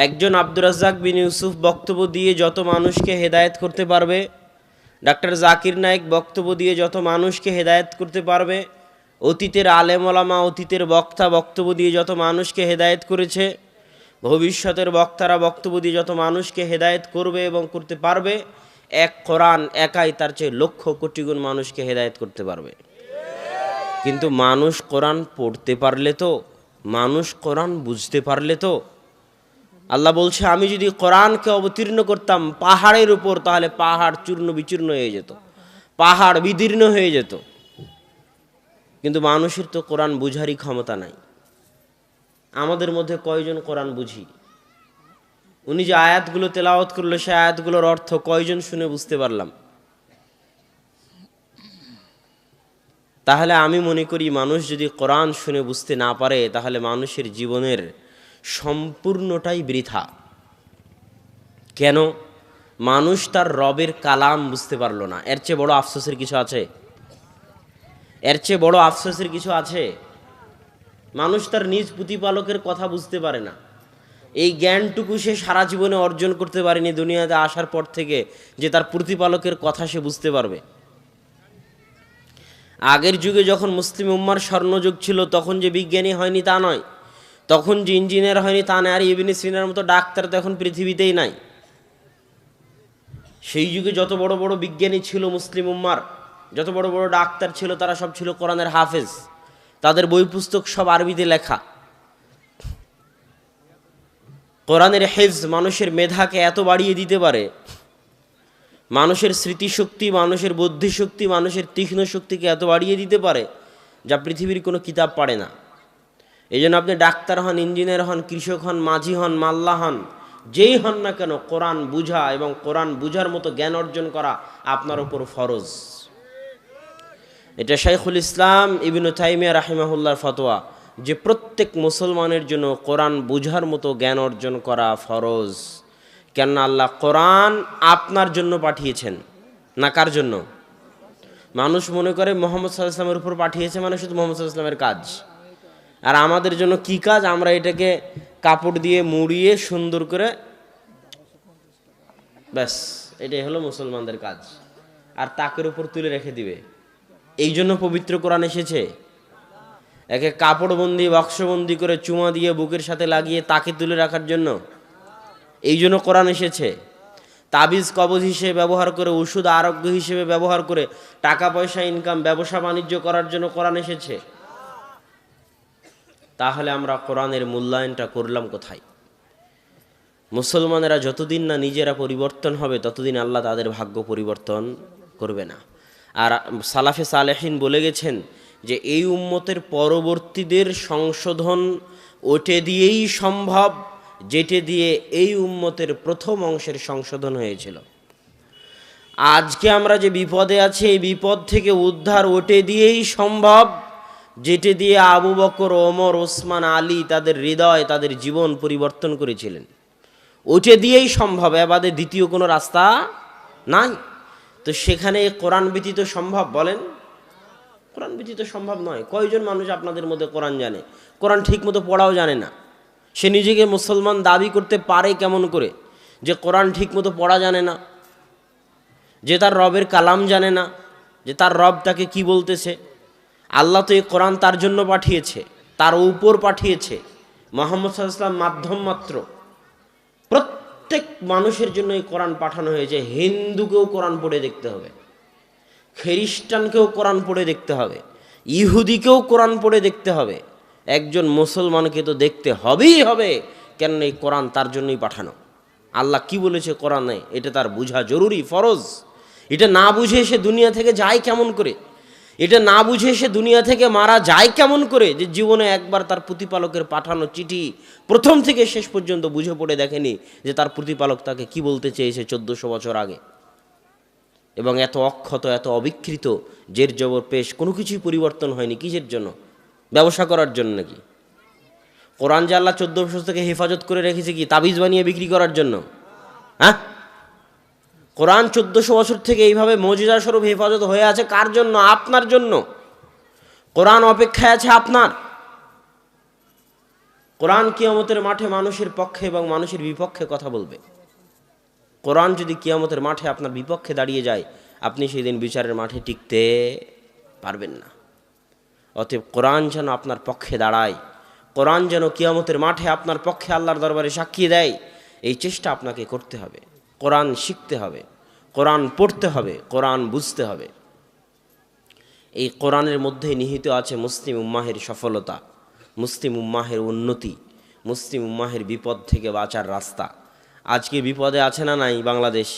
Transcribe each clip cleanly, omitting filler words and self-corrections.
একজন আব্দুর রাজ্জাক বিন ইউসুফ বক্তব্য দিয়ে যত মানুষকে হেদায়েত করতে পারবে, ডাক্তার জাকির নায়েক বক্তব্য দিয়ে যত মানুষকে হেদায়েত করতে পারবে, অতীতের আলেম ওলামা, অতীতের বক্তা বক্তব্য দিয়ে যত মানুষকে হেদায়েত করেছে, ভবিষ্যতের বক্তারা বক্তব্য দিয়ে যত মানুষকে হেদায়েত করবে এবং করতে পারবে, এক কোরআন একাই তার চেয়ে লক্ষ কোটি গুণ মানুষকে হেদায়েত করতে পারবে। কিন্তু মানুষ কোরআন পড়তে পারলে তো, মানুষ কোরআন বুঝতে পারলে তো। আল্লাহ বলছে, আমি যদি কোরআনকে অবতীর্ণ করতাম পাহাড়ের উপর, তাহলে পাহাড় চূর্ণ বিচূর্ণ হয়ে যেত, পাহাড় বিদীর্ণ হয়ে যেত। কিন্তু মানুষের তো কোরআন বুঝারই ক্ষমতা নাই। আমাদের মধ্যে কয়জন কোরআন বুঝি? উনি যে আয়াতগুলো তেলাওয়াত করলো, সে আয়াতগুলোর অর্থ কয়জন শুনে বুঝতে পারলাম? তাহলে আমি মনে করি মানুষ যদি কোরআন শুনে বুঝতে না পারে, তাহলে মানুষের জীবনের সম্পূর্ণটাই বৃথা। কেন? মানুষ তার রবের কালাম বুঝতে পারলো না। এর চেয়ে বড় আফসোসের কিছু আছে? এর চেয়ে বড় আফসোসের কিছু আছে? মানুষ তার নিজ প্রতিপালকের কথা বুঝতে পারে না। এই জ্ঞানটুকু সে সারা জীবনে অর্জন করতে পারেনি দুনিয়াতে আসার পর থেকে, যে তার প্রতিপালকের কথা সে বুঝতে পারবে। আগের যুগে যখন মুসলিম উম্মার স্বর্ণযুগ ছিল, তখন যে বিজ্ঞানী হয়নি তা নয়, তখন যে ইঞ্জিনিয়ার হয়নি তা নয়, আর ইবনে সিনার মতো ডাক্তার তো এখন পৃথিবীতেই নাই। সেই যুগে যত বড় বড় বিজ্ঞানী ছিল মুসলিম উম্মার, যত বড় বড় ডাক্তার ছিল, তারা সব ছিল কোরআনের হাফেজ। তাদের বই পুস্তক সব আরবিতে লেখা। কোরআনের হেফজ মানুষের মেধাকে এত বাড়িয়ে দিতে পারে, মানুষের স্মৃতিশক্তি, মানুষের বুদ্ধিশক্তি, মানুষের তীক্ষ্ণ শক্তিকে এত বাড়িয়ে দিতে পারে, যা পৃথিবীর কোনো কিতাব পারে না। এই জন্য আপনি ডাক্তার হন, ইঞ্জিনিয়ার হন, কৃষক হন, মাঝি হন, মাল্লা হন, যেই হন না কেন, কোরআন বুঝা এবং কোরআন বুঝার মতো জ্ঞান অর্জন করা আপনার উপর ফরজ। এটা শাইখুল ইসলাম ইবনে তাইমিয়া রাহিমাহুল্লাহর ফতোয়া, যে প্রত্যেক মুসলমানের জন্য কোরআন বুঝার মতো জ্ঞান অর্জন করা ফরজ। কেননা আল্লাহ কোরআন আপনার জন্য পাঠিয়েছেন, না কার জন্য? মানুষ মনে করে মুহাম্মদ সাল্লাল্লাহু আলাইহি ওয়াসাল্লামের উপর পাঠিয়েছে মানে শুধু মুহাম্মদ সাল্লাল্লাহু আলাইহি ওয়াসাল্লামের কাজ। আর আমাদের জন্য কি কাজ? আমরা এটাকে কাপড় দিয়ে মুড়িয়ে সুন্দর করে, ব্যাস এটাই হলো মুসলমানদের কাজ, আর তাকের উপর তুলে রেখে দিবে। এই জন্য পবিত্র কোরআন এসেছে। একে কাপড়বন্দি বাক্সবন্দি করে চুমা দিয়ে বুকের সাথে লাগিয়ে তাকে তুলে রাখার জন্য এই জন্য কোরআন এসেছে। তাবিজ কবজ হিসেবে ব্যবহার করে, ওষুধ আরোগ্য হিসেবে ব্যবহার করে টাকা পয়সা ইনকাম, ব্যবসা বাণিজ্য করার জন্য কোরআন এসেছে। তাহলে আমরা কোরআনের মূল্যায়নটা করলাম কোথায়? মুসলমানেরা যতদিন না নিজেরা পরিবর্তন হবে, ততদিন আল্লাহ তাদের ভাগ্য পরিবর্তন করবে না। আর সালাফে সালেহিন বলে গেছেন যে এই উম্মতের পরবর্তীদের সংশোধন ওটে দিয়েই সম্ভব, যেটে দিয়ে এই উম্মতের প্রথম অংশের সংশোধন হয়েছিল। আজকে আমরা যে বিপদে আছি, এই বিপদ থেকে উদ্ধার ওটে দিয়েই সম্ভব, যেটে দিয়ে আবু বকর, ওমর, ওসমান, আলী তাদের হৃদয়, তাদের জীবন পরিবর্তন করেছিলেন। ওটে দিয়েই সম্ভব, এ বাদে দ্বিতীয় কোনো রাস্তা নাই। তো সেখানে কোরআন ব্যতীত সম্ভব? বলেন, কোরআন ব্যতীত সম্ভব নয়। কয়জন মানুষ আপনাদের মধ্যে কোরআন জানে? কোরআন ঠিক মতো পড়াও জানে না। সে নিজেকে মুসলমান দাবি করতে পারে কেমন করে যে কোরআন ঠিক মতো পড়া জানে না, যে তার রবের কালাম জানে না, যে তার রব তাকে কি বলতেছে? আল্লাহ তো এই কোরআন তার জন্য পাঠিয়েছে, তার উপর পাঠিয়েছে। মুহাম্মদ সাল্লাল্লাহু আলাইহি ওয়াসাল্লাম মাধ্যম মাত্র। প্রত্যেক মানুষের জন্য এই কোরআন পাঠানো হয়েছে। হিন্দুকেও কোরআন পড়ে দেখতে হবে, খ্রিস্টানকেও কোরআন পড়ে দেখতে হবে, ইহুদিকেও কোরআন পড়ে দেখতে হবে। একজন মুসলমানকে তো দেখতে হবেই হবে, কেন এই কোরআন তার জন্যই পাঠানো। আল্লাহ কি বলেছে কোরআনে, এটা তার বোঝা জরুরি, ফরজ। এটা না বুঝে সে দুনিয়া থেকে যায় কেমন করে? এটা না বুঝে সে দুনিয়া থেকে মারা যায় কেমন করে? যে জীবনে একবার তার প্রতিপালকের পাঠানো চিঠি প্রথম থেকে শেষ পর্যন্ত বুঝে পড়ে দেখেনি যে তার প্রতিপালক তাকে কি বলতে চেয়েছে 1400 বছর আগে। এবং এত অক্ষত, এত অবিকৃত, জের জবর পেশ, কোনো কিছুই পরিবর্তন হয়নি। কিসের জন্য? ব্যবসা করার জন্য নাকি? কোরআন যে আল্লাহ 1400 থেকে হেফাজত করে রেখেছে কি তাবিজ বানিয়ে বিক্রি করার জন্য? হ্যাঁ, কোরআন 1400 বছর থেকে এইভাবে মুজিজা স্বরূপ হেফাজত হয়ে আছে কার জন্য? আপনার জন্য। কোরআন অপেক্ষায় আছে আপনার। কোরআন কিয়ামতের মাঠে মানুষের পক্ষে এবং মানুষের বিপক্ষে কথা বলবে। কোরআন যদি কিয়ামতের মাঠে আপনার বিপক্ষে দাঁড়িয়ে যায়, আপনি সেই দিন বিচারের মাঠে টিকতে পারবেন না। অতএব কোরআন যেন আপনার পক্ষে দাঁড়ায়, কোরআন যেন কিয়ামতের মাঠে আপনার পক্ষে আল্লাহর দরবারে সাক্ষী দেয়, এই চেষ্টা আপনাকে করতে হবে। কোরআন শিখতে হবে, কোরআন পড়তে হবে, কোরআন বুঝতে হবে। এই কোরআনের মধ্যে নিহিত আছে মুসলিম উম্মাহের সফলতা, মুসলিম উম্মাহের উন্নতি, মুসলিম উম্মাহের বিপদ থেকে বাঁচার রাস্তা। আজকে বিপদে আছে না নাই বাংলাদেশ?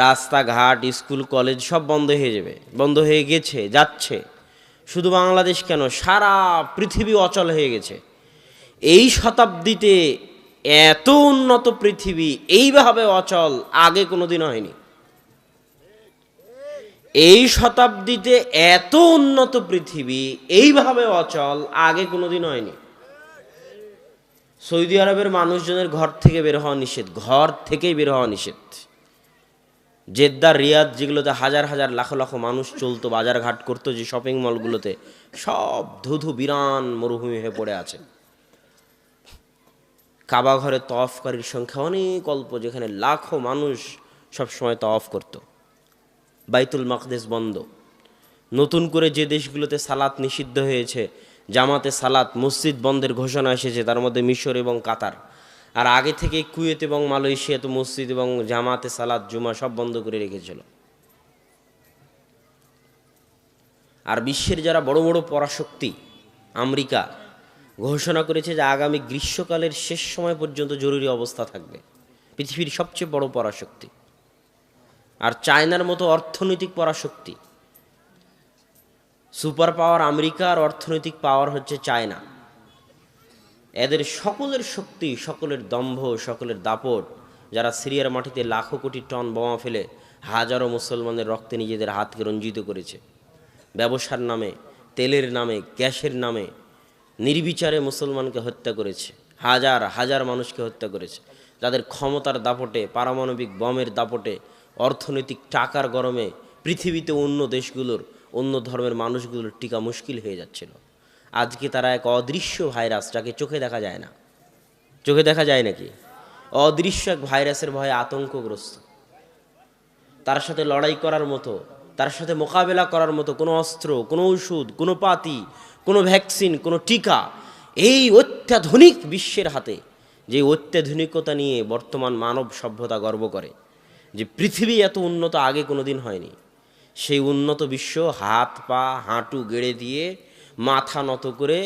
রাস্তাঘাট, স্কুল, কলেজ সব বন্ধ হয়ে যাবে, বন্ধ হয়ে গেছে, যাচ্ছে। শুধু বাংলাদেশ কেন, সারা পৃথিবী অচল হয়ে গেছে। এই শতাব্দীতে এত উন্নত পৃথিবী এইভাবে অচল আগে কোনোদিন হয়নি। এই শতাব্দীতে এত উন্নত পৃথিবী এইভাবে অচল আগে কোনোদিন হয়নি। সৌদি আরবের মানুষজনের ঘর থেকে বের হওয়া নিষেধ, ঘর থেকেই বের হওয়া নিষেধ। জেদ্দা, রিয়াদ, যেগুলোতে হাজার হাজার লাখ লাখ মানুষ চলতো, বাজারঘাট করতো, যে শপিং মলগুলোতে, সব ধুধু বিরান মরুভূমি হয়ে পড়ে আছে। কাবা ঘরে তওয়াফকারীর সংখ্যা অনেক অল্প, যেখানে লাখো মানুষ সবসময় তওয়াফ করত। বাইতুল মাকদেস বন্ধ। নতুন করে যে দেশগুলোতে সালাত নিষিদ্ধ হয়েছে, জামাতে সালাত, মসজিদ বন্ধের ঘোষণা এসেছে, তার মধ্যে মিশর এবং কাতার। আর আগে থেকে কুয়েত এবং মালয়েশিয়া তো মসজিদ এবং জামাতে সালাত, জুমা সব বন্ধ করে রেখেছিল। আর বিশ্বের যারা বড় বড় পরাশক্তি, আমেরিকা ঘোষণা করেছে যে আগামী গ্রীষ্মকালের শেষ সময় পর্যন্ত জরুরি অবস্থা থাকবে। পৃথিবীর সবচেয়ে বড় পরাশক্তি। আর চায়নার মতো অর্থনৈতিক পরাশক্তি, সুপার পাওয়ার আমেরিকা, আর অর্থনৈতিক পাওয়ার হচ্ছে চায়না। এদের সকলের শক্তি, সকলের দম্ভ, সকলের দাপট, যারা সিরিয়ার মাটিতে লাখো কোটি টন বোমা ফেলে হাজারো মুসলমানের রক্তে নিজেদের হাতকে রঞ্জিত করেছে, ব্যবসার নামে, তেলের নামে, গ্যাসের নামে নির্বিচারে মুসলমানকে হত্যা করেছে, হাজার হাজার মানুষকে হত্যা করেছে। যাদের ক্ষমতার দাপটে, পারমাণবিক বমের দাপটে, অর্থনৈতিক টাকার গরমে পৃথিবীতে অন্য দেশগুলোর, অন্য ধর্মের মানুষগুলোর টিকা মুশকিল হয়ে যাচ্ছিল। আজকে তারা এক অদৃশ্য ভাইরাস, যাকে চোখে দেখা যায় না, চোখে দেখা যায় নাকি, অদৃশ্য এক ভাইরাসের ভয়ে আতঙ্কগ্রস্ত। তার সাথে লড়াই করার মতো, তার সাথে মোকাবেলা করার মতো কোনো অস্ত্র, কোনো ওষুধ, কোনো পাতি, কোনো ভ্যাকসিন, কোনো টিকা এই অত্যাধুনিক বিশ্বের হাতে, যে অত্যাধুনিকতা নিয়ে বর্তমান মানব সভ্যতা গর্ব করে, যে পৃথিবী এত উন্নত আগে কোনো দিন হয়নি, সেই উন্নত বিশ্ব হাত পা হাঁটু গেড়ে দিয়ে, মাথা নত করে,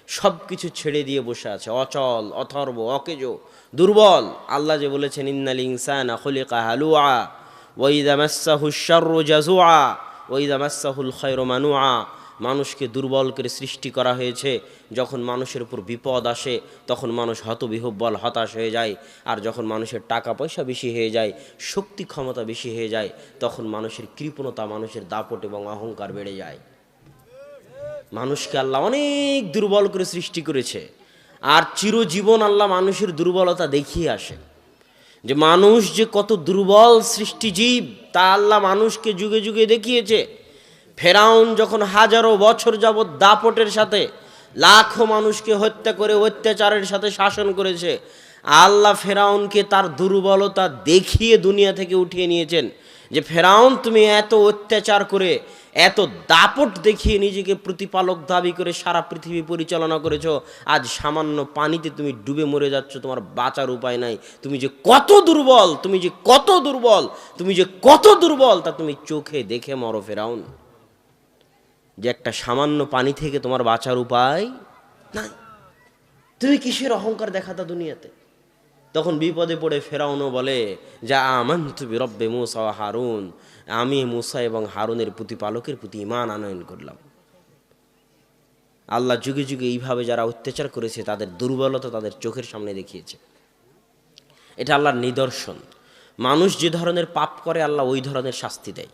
সব কিছু ছেড়ে দিয়ে বসে আছে, অচল, অথর্ব, অকেজো, দুর্বল। আল্লাহ যে বলেছেন, ইন্নাল ইনসানা খুলিকা হালুআ ওয়া ইযা মাসসাহুশ শাররু জাজুআ ওয়া ইযা মাসসাহুল খায়রু মানুআ। মানুষকে দুর্বল করে সৃষ্টি করা হয়েছে। যখন মানুষের উপর বিপদ আসে তখন মানুষ হতবিহ্বল, হতাশ হয়ে যায়। আর যখন মানুষের টাকা পয়সা বেশি হয়ে যায়, শক্তি ক্ষমতা বেশি হয়ে যায়, তখন মানুষের কৃপণতা, মানুষের দাপট এবং অহংকার বেড়ে যায়। মানুষকে আল্লাহ অনেক দুর্বল করে সৃষ্টি করেছে, আর চিরজীবন আল্লাহ মানুষের দুর্বলতা দেখিয়ে আসে, যে মানুষ যে কত দুর্বল সৃষ্টিজীব তা আল্লাহ মানুষকে যুগে যুগে দেখিয়েছে। ফেরাউন যখন হাজারো বছর যাবৎ দাপটের সাথে লাখো মানুষকে হত্যা করে অত্যাচারের সাথে শাসন করেছে, আল্লাহ ফেরাউনকে তার দুর্বলতা দেখিয়ে দুনিয়া থেকে উঠিয়ে নিয়েছেন, যে ফেরাউন, তুমি এত অত্যাচার করে, এত দাপট দেখিয়ে নিজেকে প্রতিপালক দাবি করে সারা পৃথিবী পরিচালনা করেছো, আজ সামান্য পানিতে তুমি ডুবে মরে যাচ্ছ, তোমার বাঁচার উপায় নাই। তুমি যে কত দুর্বল, তুমি যে কত দুর্বল, তুমি যে কত দুর্বল তা তুমি চোখে দেখে মরো ফেরাউন, যে একটা সামান্য পানি থেকে তোমার বাঁচার উপায় নাই। তুমি কিসের অহংকার দেখাতা দুনিয়াতে? তখন বিপদে পড়ে ফেরাউনও বলে, যা আমানতু বিরব্বি মূসা ওয়া হারুন, আমি মূসা এবং হারুনের প্রতিপালকের প্রতি ঈমান আনয়ন করলাম। আল্লাহ যুগে যুগে এইভাবে যারা অত্যাচার করেছে তাদের দুর্বলতা তাদের চোখের সামনে দেখিয়েছে। এটা আল্লাহর নিদর্শন। মানুষ যে ধরনের পাপ করে আল্লাহ ওই ধরনের শাস্তি দেয়।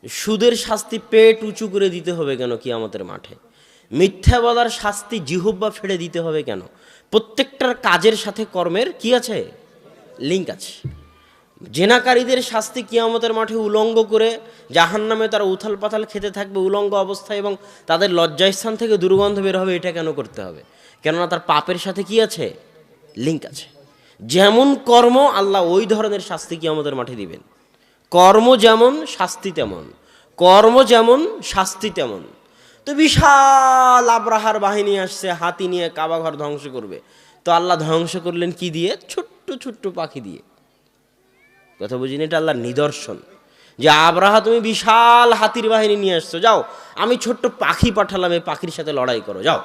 সুদের শাস্তি পেট উঁচু করে দিতে হবে কেন কিয়ামতের মাঠে? মিথ্যা বলার শাস্তি জিহ্বা ফেড়ে দিতে হবে কেন? প্রত্যেকটার কাজের সাথে কর্মের কি আছে? লিঙ্ক আছে। জেনাকারীদের শাস্তি কিয়ামতের মাঠে উলঙ্গ করে জাহান্নামে তারা উথাল পাথাল খেতে থাকবে উলঙ্গ অবস্থায়, এবং তাদের লজ্জাস্থান থেকে দুর্গন্ধ বের হবে। এটা কেন করতে হবে? কেননা তার পাপের সাথে কি আছে? লিঙ্ক আছে। যেমন কর্ম, আল্লাহ ওই ধরনের শাস্তি কিয়ামতের মাঠে দিবেন। কর্ম যেমন শাস্তি তেমন, কর্ম যেমন শাস্তি তেমন। তো বিশাল আব্রাহার বাহিনী আসছে হাতি নিয়ে, কাবা ঘর ধ্বংস করবে। তো আল্লাহ ধ্বংস করলেন কি দিয়ে? ছোট্ট ছোট্ট পাখি দিয়ে। কথা বুঝিনি? এটা আল্লাহর নিদর্শন যে আব্রাহা তুমি বিশাল হাতির বাহিনী নিয়ে আসছো, যাও আমি ছোট্ট পাখি পাঠালাম, এই পাখির সাথে লড়াই করো, যাও।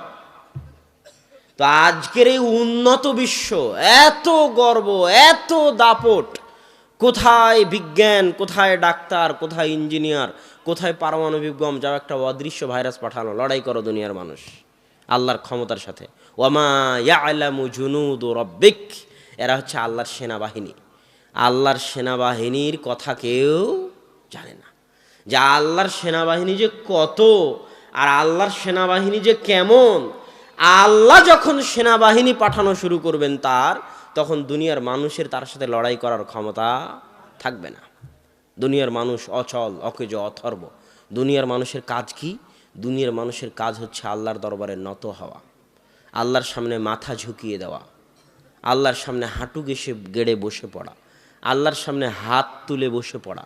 তো আজকের এই উন্নত বিশ্ব, এত গর্ব, এত দাপট, কোথায় বিজ্ঞান, কোথায় ডাক্তার, কোথায় ইঞ্জিনিয়ার, কোথায় পারমাণবিক বম, যাও একটা অদৃশ্য ভাইরাস পাঠানো, লড়াই করো দুনিয়ার মানুষ আল্লাহর ক্ষমতার সাথে। ওয়ামা ইয়ালামু জুনুদু রাব্বিক, এরা হচ্ছে আল্লাহর সেনাবাহিনী। আল্লাহর সেনাবাহিনীর কথা কেউ জানে না, যে আল্লাহর সেনাবাহিনী যে কত, আর আল্লাহর সেনাবাহিনী যে কেমন। আল্লাহ যখন সেনাবাহিনী পাঠানো শুরু করবেন তখন দুনিয়ার মানুষের তার সাথে লড়াই করার ক্ষমতা থাকবে না। দুনিয়ার মানুষ অচল, অকেজো, অথর্ব। দুনিয়ার মানুষের কাজ কি? দুনিয়ার মানুষের কাজ হচ্ছে আল্লাহর দরবারে নত হওয়া, আল্লাহর সামনে মাথা ঝুঁকিয়ে দেওয়া, আল্লাহর সামনে হাঁটু গেড়ে বসে পড়া, আল্লাহর সামনে হাত তুলে বসে পড়া,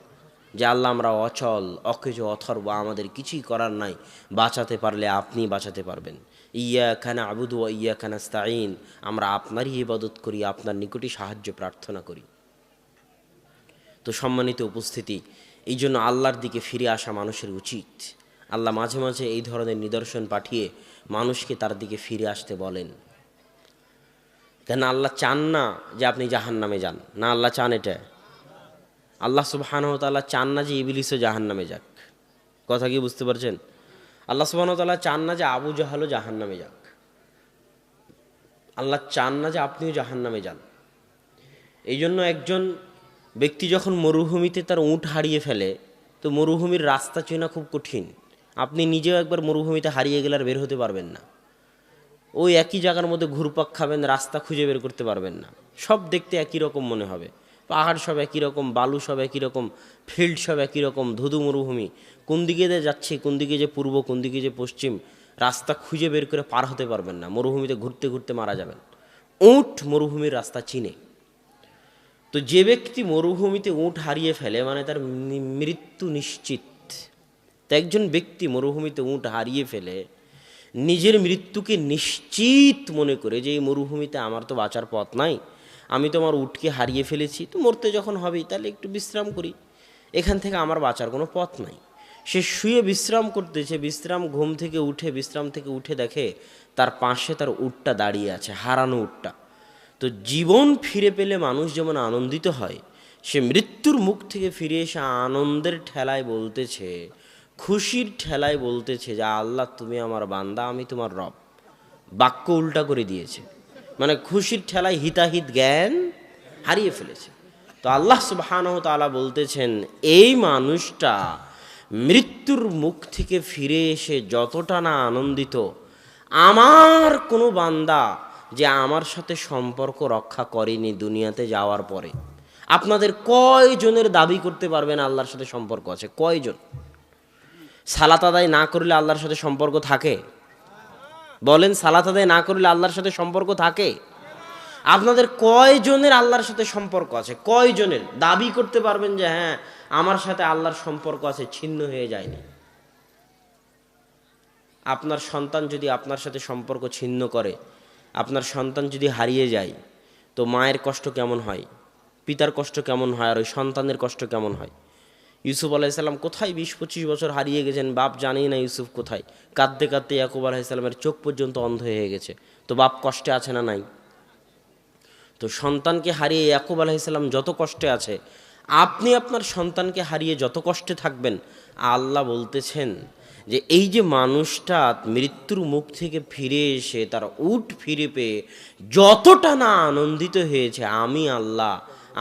যে আল্লাহ আমরা অচল, অকেজো, অথর্ব, আমাদের কিছুই করার নাই, বাঁচাতে পারলে আপনি বাঁচাতে পারবেন। ইয়াকা না'বুদু ওয়া ইয়াকা নাস্তাঈন, আমরা আপনারই ইবাদত করি, আপনার নিকটই সাহায্য প্রার্থনা করি। তো সম্মানিত উপস্থিতি, এই জন্য আল্লাহর দিকে ফিরে আসা মানুষের উচিত। আল্লাহ মাঝে মাঝে এই ধরনের নিদর্শন পাঠিয়ে মানুষকে তার দিকে ফিরে আসতে বলেন। কেন আল্লাহ চান না যে আপনি জাহান্নামে যান, না আল্লাহ চান এটা? আল্লাহ সুবহানাহু ওয়া তাআলা চান না যে ইবলিসও জাহান্নামে যাক। কথা কি বুঝতে পারছেন? আল্লাহ সুবহানাহু ওয়া তাআলা চান না যে আবু জাহালও জাহান্নামে যাক। আল্লাহ চান না যে আপনিও জাহান্নামে যান। এই জন্য একজন ব্যক্তি যখন মরুভূমিতে তার উট হারিয়ে ফেলে, তো মরুভূমির রাস্তা চেনা খুব কঠিন। আপনি নিজেও একবার মরুভূমিতে হারিয়ে গেলে আর বের হতে পারবেন না। ওই একই জায়গার মধ্যে ঘুরপাক খাবেন, রাস্তা খুঁজে বের করতে পারবেন না। সব দেখতে একই রকম মনে হবে, পাহাড় সব একই রকম, বালু সব একই রকম, ফিল্ড সব একই রকম, ধুধু মরুভূমি। কোন দিকে যে যাচ্ছি, কোন দিকে যে পূর্ব, কোন দিকে যে পশ্চিম, রাস্তা খুঁজে বের করে পার হতে পারবেন না। মরুভূমিতে ঘুরতে ঘুরতে মারা যাবেন। উট মরুভূমির রাস্তা চিনে। তো যে ব্যক্তি মরুভূমিতে উট হারিয়ে ফেলে, মানে তার মৃত্যু নিশ্চিত। তো একজন ব্যক্তি মরুভূমিতে উট হারিয়ে ফেলে নিজের মৃত্যুকে নিশ্চিত মনে করে যে এই মরুভূমিতে আমার তো বাঁচার পথ নাই, আমি তো আমার উটকে হারিয়ে ফেলেছি, তো মরতে যখন হবেই তাহলে একটু বিশ্রাম করি, এখান থেকে আমার বাঁচার কোনো পথ নাই। সে শুয়ে বিশ্রাম করতেছে, ঘুম থেকে উঠে, বিশ্রাম থেকে উঠে দেখে তার পাশে তার উটটা দাঁড়িয়ে আছে, হারানো উটটা। তো জীবন ফিরে পেলে মানুষ যেমন আনন্দিত হয়, সে মৃত্যুর মুখ থেকে ফিরে এসে আনন্দের ঠেলায় বলতেছে, খুশির ঠেলায় বলতেছে যে আল্লাহ তুমি আমার বান্দা, আমি তোমার রব। বাক্য উল্টা করে দিয়েছে, মানে খুশির ঠেলায় হিতাহিত জ্ঞান হারিয়ে ফেলেছে। তো আল্লাহ সুবহানাহু ওয়া তাআলা বলতেছেন, এই মানুষটা মৃত্যুর মুখ থেকে ফিরে এসে যতটা না আনন্দিত, আমার কোনো বান্দা যে আমার সাথে সম্পর্ক রক্ষা করেনি দুনিয়াতে যাওয়ার পরে। আপনাদের কয়জনের দাবি করতে পারবেন আল্লাহর সাথে সম্পর্ক আছে? কয়জন? সালাত আদায় না করলে আল্লাহর সাথে সম্পর্ক থাকে? বলেন, সালাত আদায় না করলে আল্লাহর সাথে সম্পর্ক থাকে? আপনাদের কয়জনের আল্লাহর সাথে সম্পর্ক আছে? কয়জনের দাবি করতে পারবেন যে হ্যাঁ আমার সাথে আল্লাহর সম্পর্ক আছে, ছিন্ন হয়ে যায়নি? আপনার সন্তান যদি আপনার সাথে সম্পর্ক ছিন্ন করে, আপনার সন্তান যদি হারিয়ে যায়, তো মায়ের কষ্ট কেমন হয়, পিতার কষ্ট কেমন হয়, আর ওই সন্তানের কষ্ট কেমন হয়? ইউসুফ আলাইসাল্লাম কোথায় 20-25 বছর হারিয়ে গেছেন, বাপ জানেই না ইউসুফ কোথায়। কাঁদতে কাঁদতে ইয়াকুব আলাইসাল্লামের চোখ পর্যন্ত অন্ধ হয়ে গেছে। তো বাপ কষ্টে আছে না নাই? তো সন্তানকে হারিয়ে ইয়াকুব আলাইসাল্লাম যত কষ্টে আছে, আপনি আপনার সন্তানকে হারিয়ে যত কষ্টে থাকবেন, আল্লাহ বলতেছেন যে এই যে মানুষটা মৃত্যুর মুখ থেকে ফিরে এসে তার উট ফিরে পেয়ে যতটা না আনন্দিত হয়েছে, আমি আল্লাহ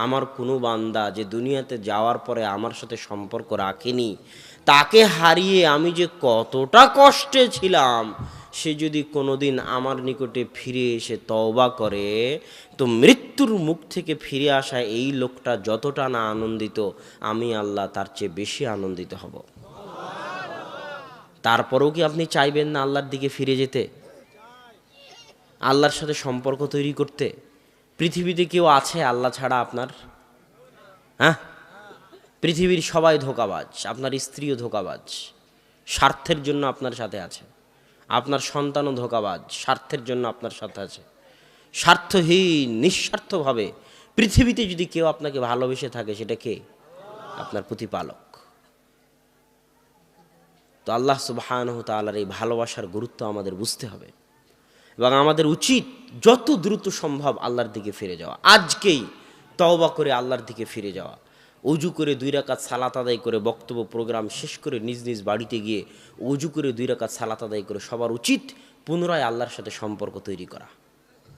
আমার কোনো বান্দা যে দুনিয়াতে যাওয়ার পরে আমার সাথে সম্পর্ক রাখেনি, তাকে হারিয়ে আমি যে কতটা কষ্টে ছিলাম, সে যদি কোনোদিন আমার নিকটে ফিরে এসে তওবা করে, তো মৃত্যুর মুখ থেকে ফিরে আসা এই লোকটা যতটা না আনন্দিত, আমি আল্লাহ তার চেয়ে বেশি আনন্দিত হব। তারপরেও কি আপনি চাইবেন না আল্লাহর দিকে ফিরে যেতে, আল্লাহর সাথে সম্পর্ক তৈরি করতে? পৃথিবীতে কেউ আছে আল্লাহ ছাড়া আপনার? হ্যাঁ, পৃথিবীর সবাই ধোঁকাবাজ, আপনার স্ত্রীও ধোঁকাবাজ, স্বার্থের জন্য আপনার সাথে আছে। আপনার সন্তানও ধোঁকাবাজ, স্বার্থের জন্য আপনার সাথে আছে। স্বার্থহীন নিঃস্বার্থভাবে পৃথিবীতে যদি কেউ আপনাকে ভালোবেসে থাকে, সেটা কে? আপনার প্রতিপালক। তো আল্লাহ সুবহানাহু ওয়া তাআলার এই ভালোবাসার গুরুত্ব আমাদের বুঝতে হবে এবং আমাদের উচিত যত দ্রুত সম্ভব আল্লাহর দিকে ফিরে যাওয়া। আজকেই তওবা করে আল্লাহর দিকে ফিরে যাওয়া, অজু করে 2 রাকাত সালাত আদায় করে, বক্তব্য প্রোগ্রাম শেষ করে নিজ নিজ বাড়িতে গিয়ে অজু করে 2 রাকাত সালাত আদায় করে সবার উচিত পুনরায় আল্লাহর সাথে সম্পর্ক তৈরি করা।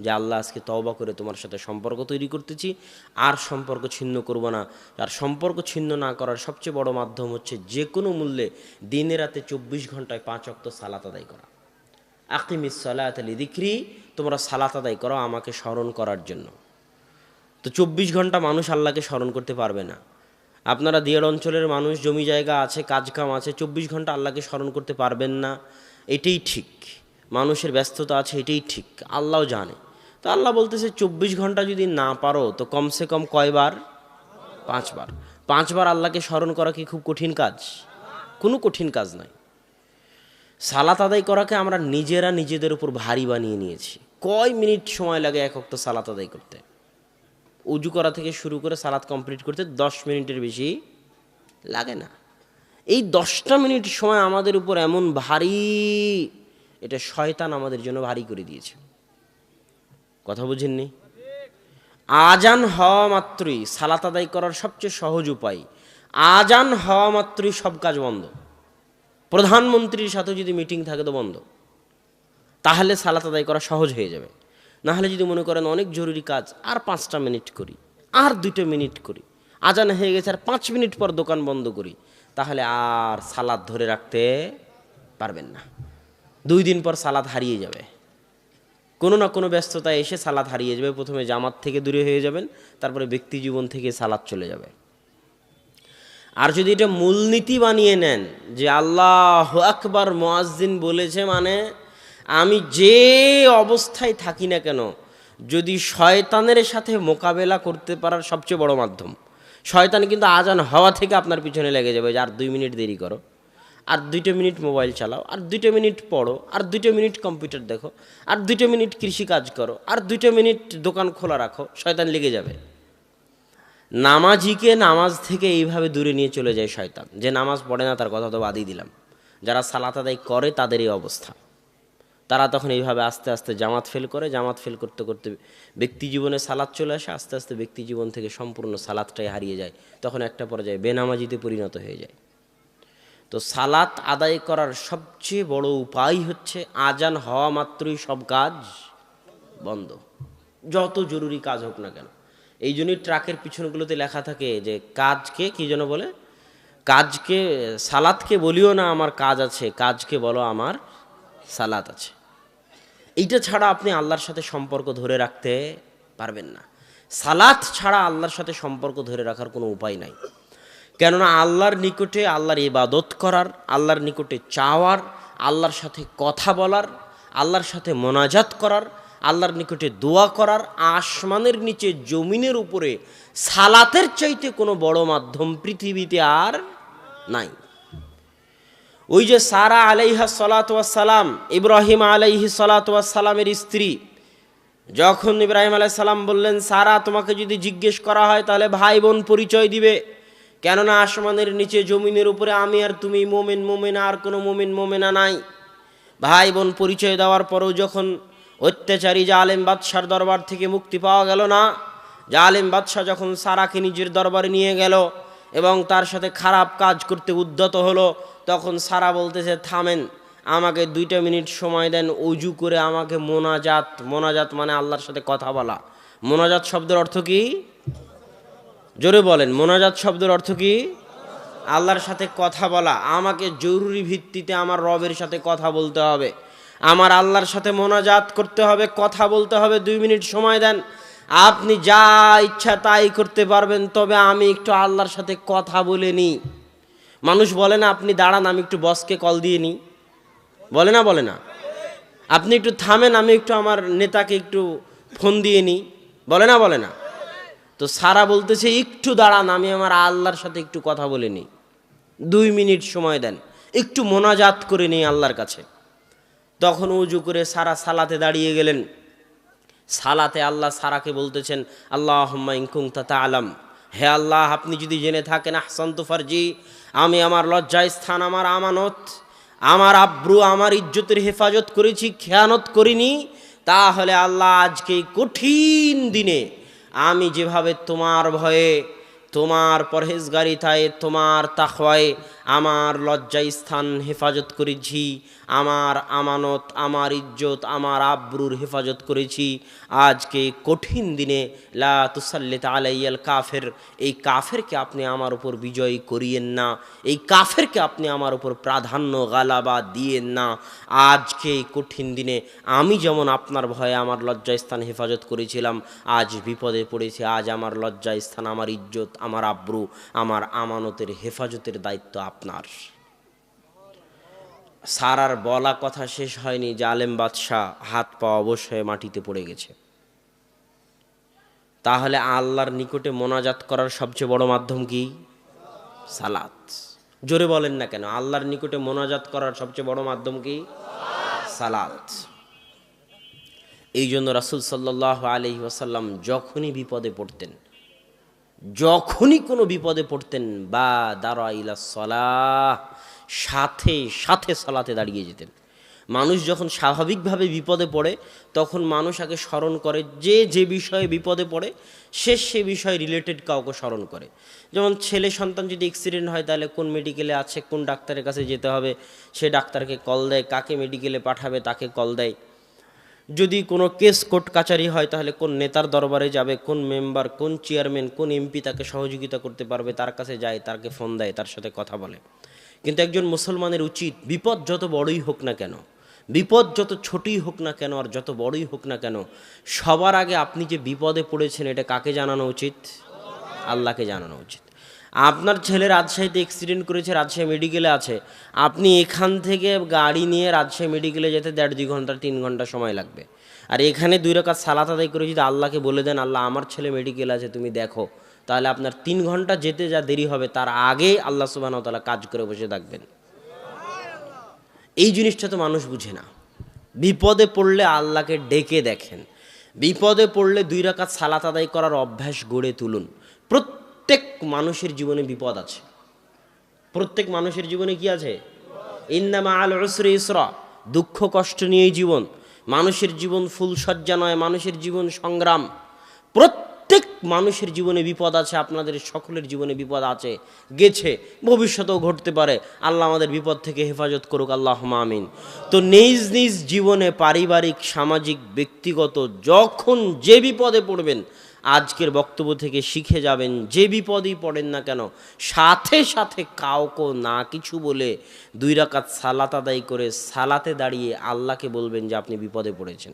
যে আল্লাহ, আজকে তওবা করে তোমার সাথে সম্পর্ক তৈরি করতেছি, আর সম্পর্ক ছিন্ন করব না। আর সম্পর্ক ছিন্ন না করার সবচেয়ে বড় মাধ্যম হচ্ছে যে কোনো মূল্যে দিনে রাতে 24 ঘন্টায় 5 ওয়াক্ত সালাত আদায় করা। আকিমিস সালাতা লিযিকরি, তোমরা সালাত আদায় করো আমাকে স্মরণ করার জন্য। তো 24 ঘন্টা মানুষ আল্লাহকে স্মরণ করতে পারবে না। আপনারা দিয়ার অঞ্চলের মানুষ, জমি জায়গা আছে, কাজকাম আছে, 24 ঘন্টা আল্লাহকে স্মরণ করতে পারবেন না, এটাই ঠিক। মানুষের ব্যস্ততা আছে, এটাই ঠিক, আল্লাহও জানে। তো আল্লাহ বলতেছে 24 ঘন্টা যদি না পারো তো কমসে কম কয়বার? 5 বার। 5 বার আল্লাহকে স্মরণ করা কি খুব কঠিন কাজ? কোনো কঠিন কাজ নয়। সালাত আদায় করাকে আমরা নিজেরা নিজেদের উপর ভারী বানিয়ে নিয়েছি। কয় মিনিট সময় লাগে এক ওয়াক্ত সালাত আদায় করতে? উজু করা থেকে শুরু করে সালাত কমপ্লিট করতে 10 মিনিটের বেশি লাগে না। এই 10টা মিনিট সময় আমাদের উপর এমন ভারী, এটা শয়তান আমাদের জন্য ভারী করে দিয়েছে। কথা বুঝেননি? আজান হওয়া মাত্রই সালাত আদায় করার সবচেয়ে সহজ উপায়, আজান হওয়া মাত্রই সব কাজ বন্ধ। প্রধানমন্ত্রীর সাথে যদি মিটিং থাকে তো বন্ধ, তাহলে সালাত আদায় করা সহজ হয়ে যাবে। না হলে যদি মনে করেন অনেক জরুরি কাজ, আর 5টা মিনিট করি, আর 2টা মিনিট করি, আজান হয়ে গেছে আর 5 মিনিট পর দোকান বন্ধ করি, তাহলে আর সালাত ধরে রাখতে পারবেন না। 2 দিন পর সালাত হারিয়ে যাবে, কোনো না কোনো ব্যস্ততায় এসে সালাত হারিয়ে যাবে। প্রথমে জামাত থেকে দূরে হয়ে যাবেন, তারপরে ব্যক্তি জীবন থেকে সালাত চলে যাবে। আর যদি এটা মূলনীতি বানিয়ে নেন যে আল্লাহু আকবার মুয়াজ্জিন বলেছে, মানে আমি যে অবস্থায় থাকি না কেন, যদি শয়তানের সাথে মোকাবেলা করতে পারার সবচেয়ে বড় মাধ্যম, শয়তান কিন্তু আজান হওয়া থেকে আপনার পিছনে লেগে যাবে যে আর 2 মিনিট দেরি করো, আর 2টা মিনিট মোবাইল চালাও, আর 2টা মিনিট পড়ো, আর 2টা মিনিট কম্পিউটার দেখো, আর 2টা মিনিট কৃষি কাজ করো, আর 2টা মিনিট দোকান খোলা রাখো। শয়তান লেগে যাবে। নামাজিকে নামাজ থেকে এইভাবে দূরে নিয়ে চলে যায় শয়তান। যে নামাজ পড়ে না তার কথা তো বাদই দিলাম, যারা সালাত আদায় করে তাদের এই অবস্থা। তারা তখন এইভাবে আস্তে আস্তে জামাত ফেল করে, জামাত ফেল করতে করতে ব্যক্তি জীবনে সালাত চলে আসে, আস্তে আস্তে ব্যক্তি জীবন থেকে সম্পূর্ণ সালাতটাই হারিয়ে যায়। তখন একটা পর্যায়ে বেনামাজিতে পরিণত হয়ে যায়। তো সালাত আদায় করার সবচেয়ে বড় উপায় হচ্ছে আজান হওয়া মাত্রই সব কাজ বন্ধ, যত জরুরি কাজ হোক না কেন। এই জন্যই ট্রাকের পিছনগুলোতে লেখা থাকে যে কাজকে কি যেন বলে, কাজকে, সালাতকে বলিও না আমার কাজ আছে, কাজকে বলো আমার সালাত আছে। এইটা ছাড়া আপনি আল্লাহর সাথে সম্পর্ক ধরে রাখতে পারবেন না। সালাত ছাড়া আল্লাহর সাথে সম্পর্ক ধরে রাখার কোনো উপায় নাই। কেননা আল্লাহর নিকটে আল্লাহর ইবাদত করার, আল্লাহর নিকটে চাওয়ার, আল্লাহর সাথে কথা বলার, আল্লাহর সাথে মোনাজাত করার, আল্লাহর নিকটে দোয়া করার, আসমানের নিচে জমিনের উপরে সালাতের চাইতে কোনো বড় মাধ্যম পৃথিবীতে আর নাই। ওই যে সারা আলাইহা সালাতু ওয়াস সালাম, ইব্রাহিম আলাইহি সালাতু ওয়াস সালামের স্ত্রী, যখন ইব্রাহিম আলাইহিস সালাম বললেন, সারা তোমাকে যদি জিজ্ঞেস করা হয় তাহলে ভাই বোন পরিচয় দিবে, কেননা আসমানের নিচে জমিনের উপরে আমি আর তুমি মোমেন মোমেনা, আর কোনো মোমেন মোমেনা নাই। ভাই বোন পরিচয় দেওয়ার পরেও যখন অত্যাচারী জালেম বাদশার দরবার থেকে মুক্তি পাওয়া গেল না, জালেম বাদশা যখন সারাকে নিজের দরবারে নিয়ে গেল এবং তার সাথে খারাপ কাজ করতে উদ্যত হলো, তখন সারা বলতেছে, থামেন, আমাকে 2টা মিনিট সময় দেন, অজু করে আমাকে মোনাজাত, মোনাজাত মানে আল্লাহর সাথে কথা বলা। মোনাজাত শব্দের অর্থ কি? জোরে বলেন, মোনাজাত শব্দের অর্থ কি? আল্লাহর সাথে কথা বলা। আমাকে জরুরি ভিত্তিতে আমার রবের সাথে কথা বলতে হবে। আমার আল্লাহর সাথে মোনাজাত করতে হবে, কথা বলতে হবে, 2 মিনিট সময় দেন, আপনি যা ইচ্ছা তাই করতে পারবেন, তবে আমি একটু আল্লাহর সাথে কথা বলে নিই। মানুষ বলে না আপনি দাঁড়ান আমি একটু বসকে কল দিয়ে নিই, বলে না? বলে না? আপনি একটু থামেন আমি একটু আমার নেতাকে একটু ফোন দিয়ে নিই, বলে না? বলে না? তো সারা বলতেছে একটু দাঁড়ান আমি আমার আল্লাহর সাথে একটু কথা বলে নিই, 2 মিনিট সময় দেন, একটু মোনাজাত করে নিই আল্লাহর কাছে। তখন উজু করে সারা সালাতে দাঁড়িয়ে গেলেন। সালাতে আল্লাহ সারাকে বলতেছেন আল্লাহুম্মা ইন কুনতা তা'লাম, হে আল্লাহ আপনি যদি জেনে থাকেন আহসানতু ফারজি, আমি আমার লজ্জা স্থান, আমার আমানত, আমার আব্রু, আমার ইজ্জতের হেফাজত করেছি, খেয়ানত করিনি, তাহলে আল্লাহ আজকে কঠিন দিনে আমি যেভাবে তোমার ভয়ে, তোমার পরহেজগারিতায়, তোমার তাকওয়ায় আমার লজ্জা স্থান হেফাজত করেছি, আমার আমানত, আমার ইজ্জত, আমার আব্রুর হেফাজত করেছি, আজকে কঠিন দিনে লা তুসাল্লিত আলাইয়াল কাফের, এই কাফেরকে আপনি আমার উপর বিজয়ী করিয়েন না, এই কাফেরকে আপনি আমার উপর প্রাধান্য গালাবা দিয়েন না। আজকে এই কঠিন দিনে আমি যেমন আপনার ভয়ে আমার লজ্জা স্থান হেফাজত করেছিলাম, আজ বিপদে পড়েছি, আজ আমার লজ্জা স্থান, আমার ইজ্জত, আমার আব্রু, আমার আমানতের হেফাজতের দায়িত্ব আপনার। সারার বলা কথা শেষ হয়নি, জালেম বাদশাহ হাত পা অবশ্যই মাটিতে পড়ে গেছে। তাহলে আল্লাহর নিকটে মোনাজাত করার সবচেয়ে বড় মাধ্যম কি? সালাত। জোরে বলেন না কেন? আল্লাহর নিকটে মোনাজাত করার সবচেয়ে বড় মাধ্যম কি? সালাত। এই জন্য রাসূল সাল্লাল্লাহু আলাইহি ওয়াসাল্লাম যখনই বিপদে পড়তেন, যখনই কোনো বিপদে পড়তেন, বা দাঁড়া ইলা সালাহ, সাথে সাথে সালাতে দাঁড়িয়ে যেতেন। মানুষ যখন স্বাভাবিকভাবে বিপদে পড়ে তখন মানুষ আগে স্মরণ করে যে যে বিষয়ে বিপদে পড়ে সে বিষয়ে রিলেটেড কাউকে স্মরণ করে। যেমন ছেলে সন্তান যদি অ্যাক্সিডেন্ট হয় তাহলে কোন মেডিকেলে আছে, কোন ডাক্তারের কাছে যেতে হবে, সে ডাক্তারকে কল দেয়, কাকে মেডিকেলে পাঠাবে তাকে কল দেয়। যদি কোনো কেস কোর্ট কাচারি হয় তাহলে কোন নেতার দরবারে যাবে, কোন মেম্বার, কোন চেয়ারম্যান, কোন এমপি তাকে সহযোগিতা করতে পারবে তার কাছে যায়, তাকে ফোন দেয়, তার সাথে কথা বলে। কিন্তু একজন মুসলমানের উচিত বিপদ যত বড়ই হোক না কেন, বিপদ যত ছোটই হোক না কেন আর যত বড়ই হোক না কেন, সবার আগে আপনি যে বিপদে পড়েছেন এটা কাকে জানানো উচিত? আল্লাহকে জানানো উচিত। আপনার ছেলে রাজশাহীতে অ্যাক্সিডেন্ট করেছে, রাজশাহী মেডিকেলে আছে, আপনি এখান থেকে গাড়ি নিয়ে রাজশাহী মেডিকেলে যেতে 1.5-2 ঘন্টা 3 ঘন্টা সময় লাগবে। আর এখানে 2 রাকাত সালাত আদায় করে যদি আল্লাহকে বলে দেন আল্লাহ আমার ছেলে মেডিকেল আছে তুমি দেখো, তাহলে আপনার 3 ঘন্টা যেতে যা দেরি হবে তার আগে আল্লাহ সুবহানাহু ওয়া তাআলা কাজ করে বসে থাকবেন। এই জিনিসটা তো মানুষ বুঝে না। বিপদে পড়লে আল্লাহকে ডেকে দেখেন, বিপদে পড়লে 2 রাকাত সালাত আদায় করার অভ্যাস গড়ে তুলুন। প্রত্যেক মানুষের জীবনে বিপদ আছে, প্রত্যেক মানুষের জীবনে কি আছে? ইন্না মাআল উসরি ইসরা, দুঃখ কষ্ট নিয়েই জীবন। মানুষের জীবন ফুলসজ্জা নয়, মানুষের জীবন সংগ্রাম। প্রত্যেক মানুষের জীবনে বিপদ আছে, আপনাদের সকলের জীবনে বিপদ আছে, গেছে, ভবিষ্যতেও ঘটতে পারে। আল্লাহ আমাদের বিপদ থেকে হেফাজত করুক, আল্লাহুম্মা আমিন। তো নিজ নিজ জীবনে পারিবারিক, সামাজিক, ব্যক্তিগত যখন যে বিপদে পড়বেন, আজকের বক্তব্য থেকে শিখে যাবেন, যে বিপদই পড়েন না কেন সাথে সাথে কাউকে না কিছু বলে 2 রাকাত সালাত আদায় করে সালাতে দাঁড়িয়ে আল্লাহকে বলবেন যে আপনি বিপদে পড়েছেন।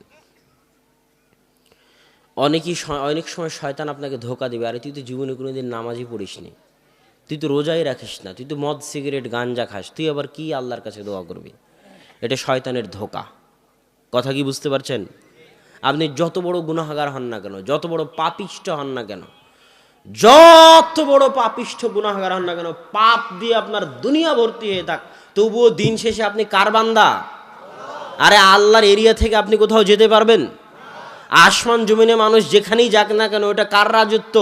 অনেক সময় শয়তান আপনাকে ধোকা দেবে, আরে তুই তো জীবনে কোনোদিন নামাজই পড়িসনি, তুই তো রোজাই রাখিস না, তুই তো মদ সিগারেট গাঞ্জা খাস, তুই আবার কি আল্লাহর কাছে দোয়া করবি? এটা শয়তানের ধোকা। কথা কি বুঝতে পারছেন? আপনি যত বড় গুনাহগার হন না কেন, যত বড় পাপিষ্ঠ হন না কেন, যত বড় পাপিষ্ঠ গুনাহগার হন না কেন, পাপ দিয়ে আপনার দুনিয়া ভর্তি হয়ে থাক, তবুও দিন শেষে আপনি কার বান্দা? আরে আল্লাহর এরিয়া থেকে আপনি কোথাও যেতে পারবেন? আসমান জমিনে মানুষ যেখানেই যাক না কেন ওটা কার রাজত্ব?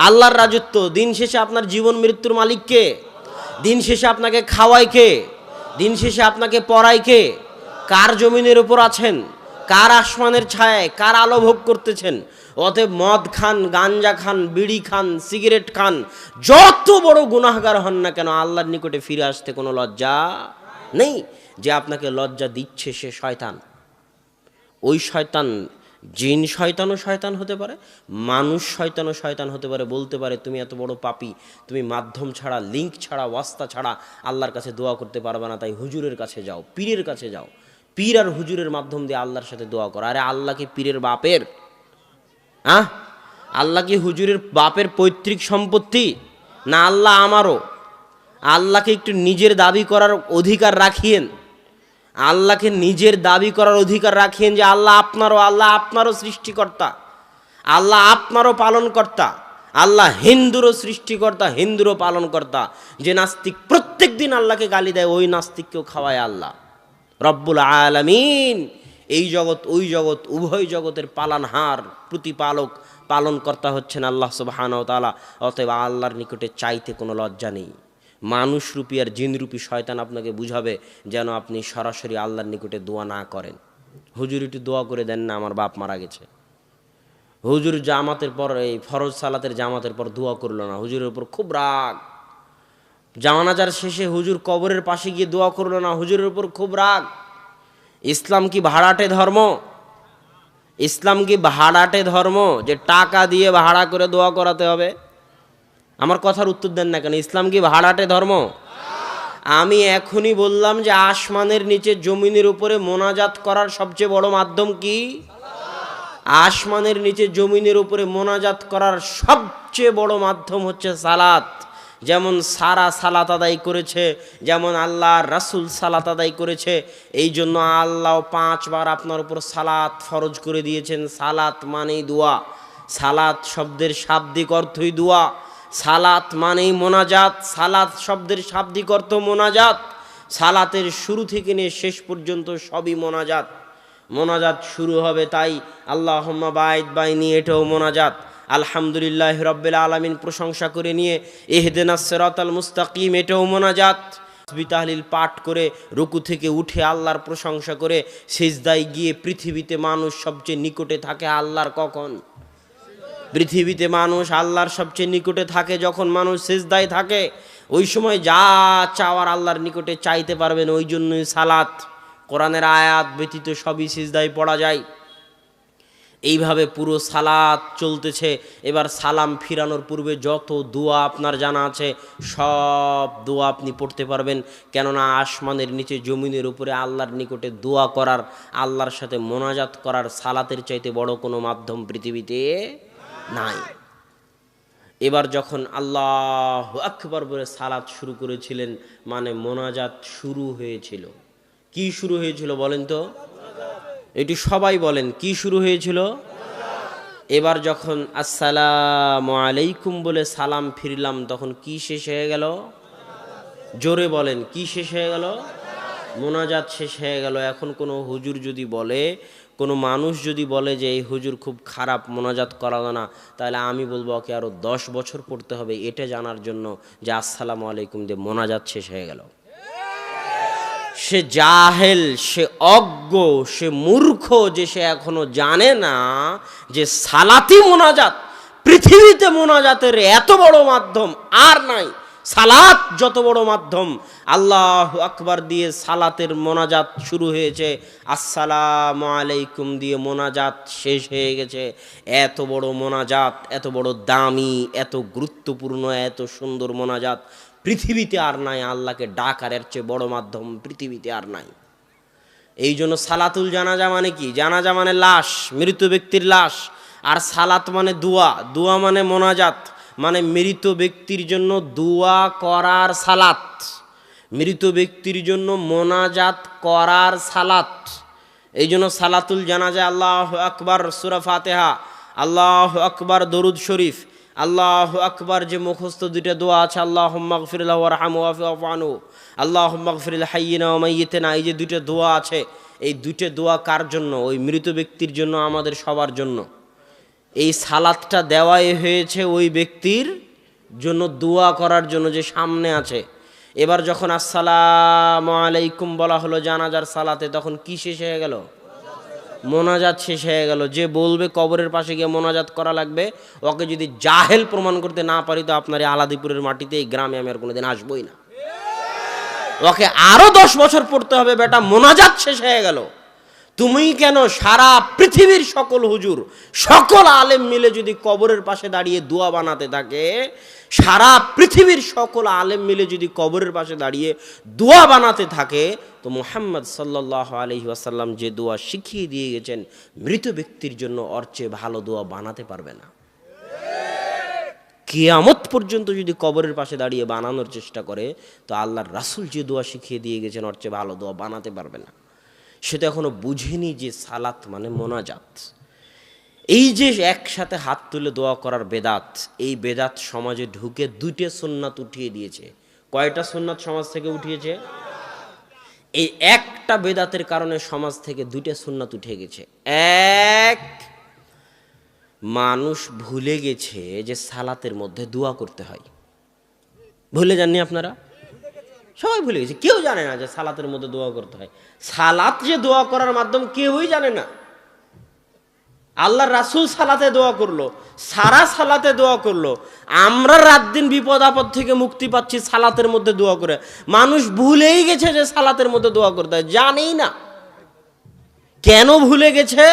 আল্লাহর রাজত্ব। দিন শেষে আপনার জীবন মৃত্যুর মালিক কে? দিন শেষে আপনাকে খাওয়ায় কে? দিন শেষে আপনাকে পড়ায় কে? কার জমিনের উপর আছেন? কার আসমানের ছায়ায়, কার আলো ভোগ করতেছেন? অতএব মদ খান, গাঞ্জা খান, বিড়ি খান, সিগারেট খান, যত বড় গুনাহগার হন না কেন আল্লাহর নিকটে ফিরে আসতে কোনো লজ্জা নেই। যে আপনাকে লজ্জা দিচ্ছে সে শয়তান। ওই শয়তান জিন শয়তানও শয়তান হতে পারে, মানুষ শয়তানও শয়তান হতে পারে। বলতে পারে তুমি এত বড় পাপী, তুমি মাধ্যম ছাড়া, লিঙ্ক ছাড়া, ওয়াস্তা ছাড়া আল্লাহর কাছে দোয়া করতে পারবে না, তাই হুজুরের কাছে যাও, পীরের কাছে যাও। পীর আর হুজুরের মাধ্যম দিয়ে আল্লাহর সাথে দোয়া করা। আরে আল্লাহ কি পীরের বাপের? আল্লাহ কি হুজুরের বাপের পৈতৃক সম্পত্তি? না আল্লাহ আমারও? আল্লাহকে একটু নিজের দাবি করার অধিকার রাখিয়েন, আল্লাহকে নিজের দাবি করার অধিকার রাখিয়েন যে আল্লাহ আপনারও সৃষ্টিকর্তা, আল্লাহ আপনারও পালনকর্তা, আল্লাহ হিন্দুরও সৃষ্টিকর্তা, হিন্দুরও পালনকর্তা। যে নাস্তিক প্রত্যেক দিন আল্লাহকে গালি দেয়, ওই নাস্তিককেও খাওয়ায় আল্লাহ রব্বুল আলামিন। এই জগৎ ওই জগৎ উভয় জগতের পালনহার, প্রতিপালক, পালনকর্তা হচ্ছেন আল্লাহ সুবহানাহু ওয়া তাআলা। অতএব আল্লাহর নিকটে চাইতে কোনো লজ্জা নেই। মানুষরূপী আর জিনরূপী শয়তান আপনাকে বুঝাবে যেন আপনি সরাসরি আল্লাহর নিকটে দোয়া না করেন। হুজুর একটু দোয়া করে দেন না, আমার বাপ মারা গেছে। হুজুর জামাতের পর, এই ফরজ সালাতের জামাতের পর দোয়া করলো না, হুজুরের উপর খুব রাগ। জানাজার শেষে হুজুর কবরের পাশে গিয়ে দোয়া করলো না, হুজুরের উপর খুব রাগ। ইসলাম কি ভাড়াটে ধর্ম? ইসলাম কি ভাড়াটে ধর্ম যে টাকা দিয়ে ভাড়া করে দোয়া করাতে হবে? আমার কথার উত্তর দেন না কেন? ইসলাম কি ভাড়াটে ধর্ম? আমি এখনই বললাম যে আসমানের নিচে জমিনের উপরে মোনাজাত করার সবচেয়ে বড় মাধ্যম কি? আসমানের নিচে জমিনের উপরে মোনাজাত করার সবচেয়ে বড় মাধ্যম হচ্ছে সালাত। যেমন সারা সালাত আদায় করেছে, যেমন আল্লাহর রাসূল সালাত আদায় করেছে, এই জন্য আল্লাহ 5 বার আপনার উপর সালাত ফরজ করে দিয়েছেন। সালাত মানেই দোয়া, সালাত শব্দের শাব্দিক অর্থই দোয়া, সালাত মানেই মোনাজাত, সালাত শব্দের শাব্দিক অর্থ মোনাজাত। সালাতের শুরু থেকে নিয়ে শেষ পর্যন্ত সবই মোনাজাত। মোনাজাত শুরু হবে তাই আল্লাহুম্মা বাইদ বাইনি, এটাও মোনাজাত। আলহামদুলিল্লাহ রাব্বিল আলামিন প্রশংসা করে নিয়ে ইহদিনাস সিরাতাল মুস্তাকিম, এটাও মোনাজাত। তাসবিহ তাহলিল পাঠ করে রুকু থেকে উঠে আল্লাহর প্রশংসা করে সিজদায় গিয়ে, পৃথিবীতে মানুষ সবচেয়ে নিকটে থাকে আল্লাহর কখন? পৃথিবীতে মানুষ আল্লাহর সবচেয়ে নিকটে থাকে যখন মানুষ সিজদায় থাকে। ওই সময় যা চাওয়ার আল্লাহর নিকটে চাইতে পারবেন। ওই জন্যই সালাত, কোরআনের আয়াত ব্যতীত সবই সিজদায় পড়া যায়। এইভাবে পুরো সালাত চলতেছে। এবার সালাম ফিরানোর পূর্বে যত দোয়া আপনার জানা আছে সব দোয়া আপনি পড়তে পারবেন, কেননা আসমানের নিচে জমিনের উপরে আল্লাহর নিকটে দোয়া করার, আল্লাহর সাথে মোনাজাত করার সালাতের চাইতে বড় কোনো মাধ্যম পৃথিবীতে নাই। এবার যখন আল্লাহু আকবার বলে সালাত শুরু করেছিলেন, মানে মোনাজাত শুরু হয়েছিল। কি শুরু হয়েছিল বলেন তো? এটি সবাই বলেন, কি শুরু হয়েছিল? এবার যখন আসসালামু আলাইকুম বলে সালাম ফিরলাম, তখন কি শেষ হয়ে গেল? জোরে বলেন, কি শেষ হয়ে গেল? মোনাজাত শেষ হয়ে গেল। এখন কোনো হুজুর যদি বলে, কোনো মানুষ যদি বলে যে এই হুজুর খুব খারাপ, মোনাজাত করালো না, তাহলে আমি বলবো ওকে আরও 10 বছর পড়তে হবে এটা জানার জন্য যে আসসালামু আলাইকুম দিয়ে মোনাজাত শেষ হয়ে গেল। সে জাহেল, সে অজ্ঞ, সে মূর্খ যে সে এখনো জানে না যে সালাতি মোনাজাত, পৃথিবীতে মোনাজাতের এত বড় মাধ্যম আর নাই। সালাত যত বড় মাধ্যম, আল্লাহু আকবার দিয়ে সালাতের মোনাজাত শুরু হয়েছে, আসসালামু আলাইকুম দিয়ে মোনাজাত শেষ হয়ে গেছে। এত বড় মোনাজাত, এত বড় দামি, এত গুরুত্বপূর্ণ, এত সুন্দর মোনাজাত পৃথিবীতে আর নাই। আল্লাহকে ডাকার এর চেয়ে বড় মাধ্যম পৃথিবীতে আর নাই। এই জন্য সালাতুল জানাজা মানে কি? জানাজা মানে লাশ, মৃত ব্যক্তির লাশ। আর সালাত মানে দোয়া, দোয়া মানে মোনাজাত, মানে মৃত ব্যক্তির জন্য দোয়া করার সালাত, মৃত ব্যক্তির জন্য মোনাজাত করার সালাত। এই জন্য সালাতুল জানাজা আল্লাহু আকবার সূরা ফাতিহা, আল্লাহু আকবার দরুদ শরীফ, আল্লাহু আকবার যে মুখস্থ দুইটা দোয়া আছে, আল্লাহুম্মা গফির লাহু ওয়ারহামহু ওয়াফু আনহু, আল্লাহুম্মা গফির লিল হাইয়িনা ওয়া মাইয়িতিনা, এই যে দুইটা দোয়া আছে, এই দুইটা দোয়া কার জন্য? ওই মৃত ব্যক্তির জন্য, আমাদের সবার জন্য। এই সালাতটা দেওয়াই হয়েছে ওই ব্যক্তির জন্য, দোয়া করার জন্য যে সামনে আছে। এবার যখন আসসালামু আলাইকুম বলা হলো জানাজার সালাতে, তখন কি শেষ হয়ে গেল? মোনাজাত শেষ হয়ে গেল। যে বলবে কবরের পাশে গিয়ে মোনাজাত করা লাগবে, ওকে যদি জাহেল প্রমাণ করতে না পারি, তো আপনার এই আলাদিপুরের মাটিতে, এই গ্রামে আমি আর কোনোদিন আসবই না। ওকে আরো 10 বছর পড়তে হবে, বেটা মোনাজাত শেষ হয়ে গেল। তুমি কেন সারা পৃথিবীর সকল হুজুর সকল আলেম মিলে যদি কবরের পাশে দাঁড়িয়ে দোয়া বানাতে থাকে, সারা পৃথিবীর সকল আলেম মিলে যদি কবরের পাশে দাঁড়িয়ে দোয়া বানাতে থাকে, তো মুহাম্মদ সাল্লাল্লাহু আলাইহি ওয়াসাল্লাম যে দোয়া শিখিয়ে দিয়ে গেছেন মৃত ব্যক্তির জন্য ওর চেয়ে ভালো দোয়া বানাতে পারবে না। কিয়ামত পর্যন্ত যদি কবরের পাশে দাঁড়িয়ে বানানোর চেষ্টা করে, তো আল্লাহর রাসূল যে দোয়া শিখিয়ে দিয়ে গেছেন ওর চেয়ে ভালো দোয়া বানাতে পারবে না। সেটা এখনো বুঝেনি যে সালাত মানে মোনাজাত। এই যে একসাথে হাত তুলে দোয়া করার বেদাত, এই বেদাত সমাজে ঢুকে দুইটা সুন্নাত উঠিয়ে দিয়েছে। কয়টা সুন্নাত সমাজ থেকে উঠিয়েছে? এই একটা বেদাতের কারণে সমাজ থেকে দুইটা সুন্নাত উঠে গেছে। এক, মানুষ ভুলে গেছে যে সালাতের মধ্যে দোয়া করতে হয়। ভুলে যাননি আপনারা? সবাই ভুলে গেছে, কেউ জানে না যে সালাতের মধ্যে দোয়া করতে হয়। সালাত যে দোয়া করার মাধ্যম কেউই জানে না। আল্লাহর রাসূল সালাতে দোয়া করলো, সারা সালাতে দোয়া করলো। আমরা রাত দিন বিপদ আপদ থেকে মুক্তি পাচ্ছি সালাতের মধ্যে দোয়া করে। মানুষ ভুলেই গেছে যে সালাতের মধ্যে দোয়া করতে হয়, জানেই না। কেন ভুলে গেছে?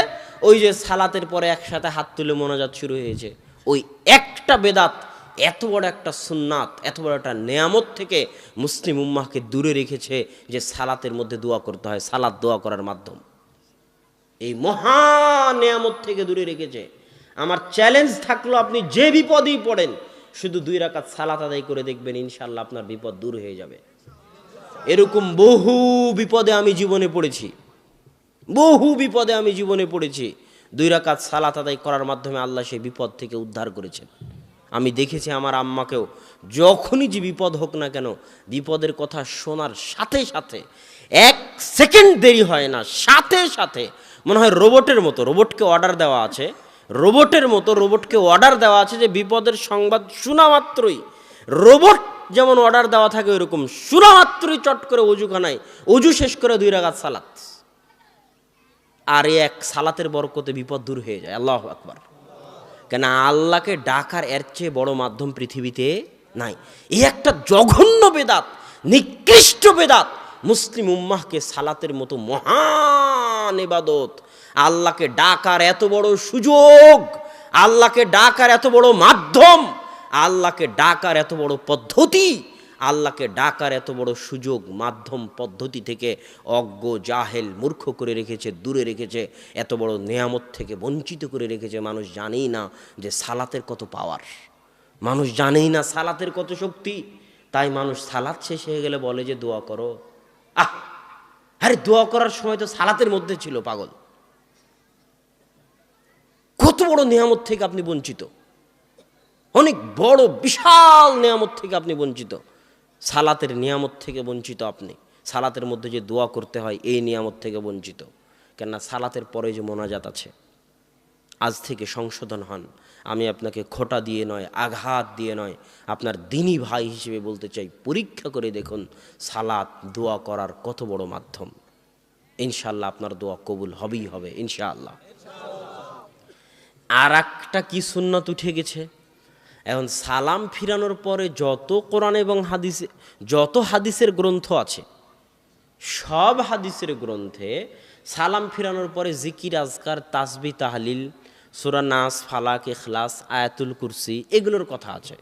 ওই যে সালাতের পরে একসাথে হাত তুলে মোনাজাত শুরু হয়েছে, ওই একটা বেদাত এত বড় একটা সুন্নাত, এত বড় একটা নেয়ামত থেকে মুসলিম উম্মাহকে দূরে রেখেছে যে সালাতের মধ্যে দোয়া করতে হয়, সালাত দোয়া করার মাধ্যম। এই মহা নেয়ামত থেকে দূরে রেখেছে। আমার চ্যালেঞ্জ থাকলো, আপনি যে বিপদেই পড়েন শুধু 2 রাকাত সালাত আদায় করে দেখবেন, ইনশাআল্লাহ আপনার বিপদ দূর হয়ে যাবে। এরকম বহু বিপদে আমি জীবনে পড়েছি, বহু বিপদে আমি জীবনে পড়েছি। 2 রাকাত সালাত আদায় করার মাধ্যমে আল্লাহ সেই বিপদ থেকে উদ্ধার করেছেন। আমি দেখেছি আমার আম্মাকেও, যখনই যে বিপদ হোক না কেন, বিপদের কথা শোনার সাথে সাথে 1 সেকেন্ড দেরি হয় না, সাথে সাথে মনে হয় রোবটের মতো, রোবটকে অর্ডার দেওয়া আছে, রোবটের মতো রোবটকে অর্ডার দেওয়া আছে যে বিপদের সংবাদ শোনা মাত্রই, রোবট যেমন অর্ডার দেওয়া থাকে ওইরকম শোনা মাত্রই চট করে অজুখানায় অজু শেষ করে 2 রাকাত সালাত। আর এই এক সালাতের বরকতে বিপদ দূর হয়ে যায়। আল্লাহু আকবার। কেন? আল্লাহকে ডাকার এর চেয়ে বড় মাধ্যম পৃথিবীতে নাই। এই একটা জঘন্য বেদাত, নিকৃষ্ট বেদাত মুসলিম উম্মাহকে সালাতের মতো মহান ইবাদত, আল্লাহকে ডাকার এত বড় সুযোগ, আল্লাহকে ডাকার এত বড় মাধ্যম, আল্লাহকে ডাকার এত বড় পদ্ধতি, আল্লাহকে ডাকার এত বড় সুযোগ মাধ্যম পদ্ধতি থেকে অজ্ঞ জাহেল মূর্খ করে রেখেছে, দূরে রেখেছে। এত বড় নেয়ামত থেকে বঞ্চিত করে রেখেছে। মানুষ জানেই না যে সালাতের কত পাওয়ার, মানুষ জানেই না সালাতের কত শক্তি। তাই মানুষ সালাত শেষ হয়ে গেলে বলে যে দোয়া করো। আরে দোয়া করার সময় তো সালাতের মধ্যে ছিল, পাগল। কত বড় নেয়ামত থেকে আপনি বঞ্চিত, অনেক বড় বিশাল নেয়ামত থেকে আপনি বঞ্চিত। সালাতের নিয়ামত থেকে বঞ্চিত আপনি। সালাতের মধ্যে যে দোয়া করতে হয় এই নিয়ামত থেকে বঞ্চিত। কেননা সালাতের পরে যে মোনাজাত আছে, আজ থেকে সংশোধন হন। আমি আপনাকে খোঁটা দিয়ে নয়, আঘাত দিয়ে নয়, আপনার দ্বীনী ভাই হিসেবে বলতে চাই, পরীক্ষা করে দেখুন সালাত দোয়া করার কত বড় মাধ্যম। ইনশাআল্লাহ আপনার দোয়া কবুল হবেই হবে ইনশাআল্লাহ। আর একটা কি সুন্নাত উঠে গেছে, এখন সালাম ফিরানোর পরে যত কোরআন এবং হাদিসে যত হাদিসের গ্রন্থ আছে, সব হাদিসের গ্রন্থে সালাম ফিরানোর পরে জিকির আজকার তাসবিহ তাহলিল সূরা নাস ফালাক ইখলাস আয়াতুল কুরসি এগুলোর কথা আছে।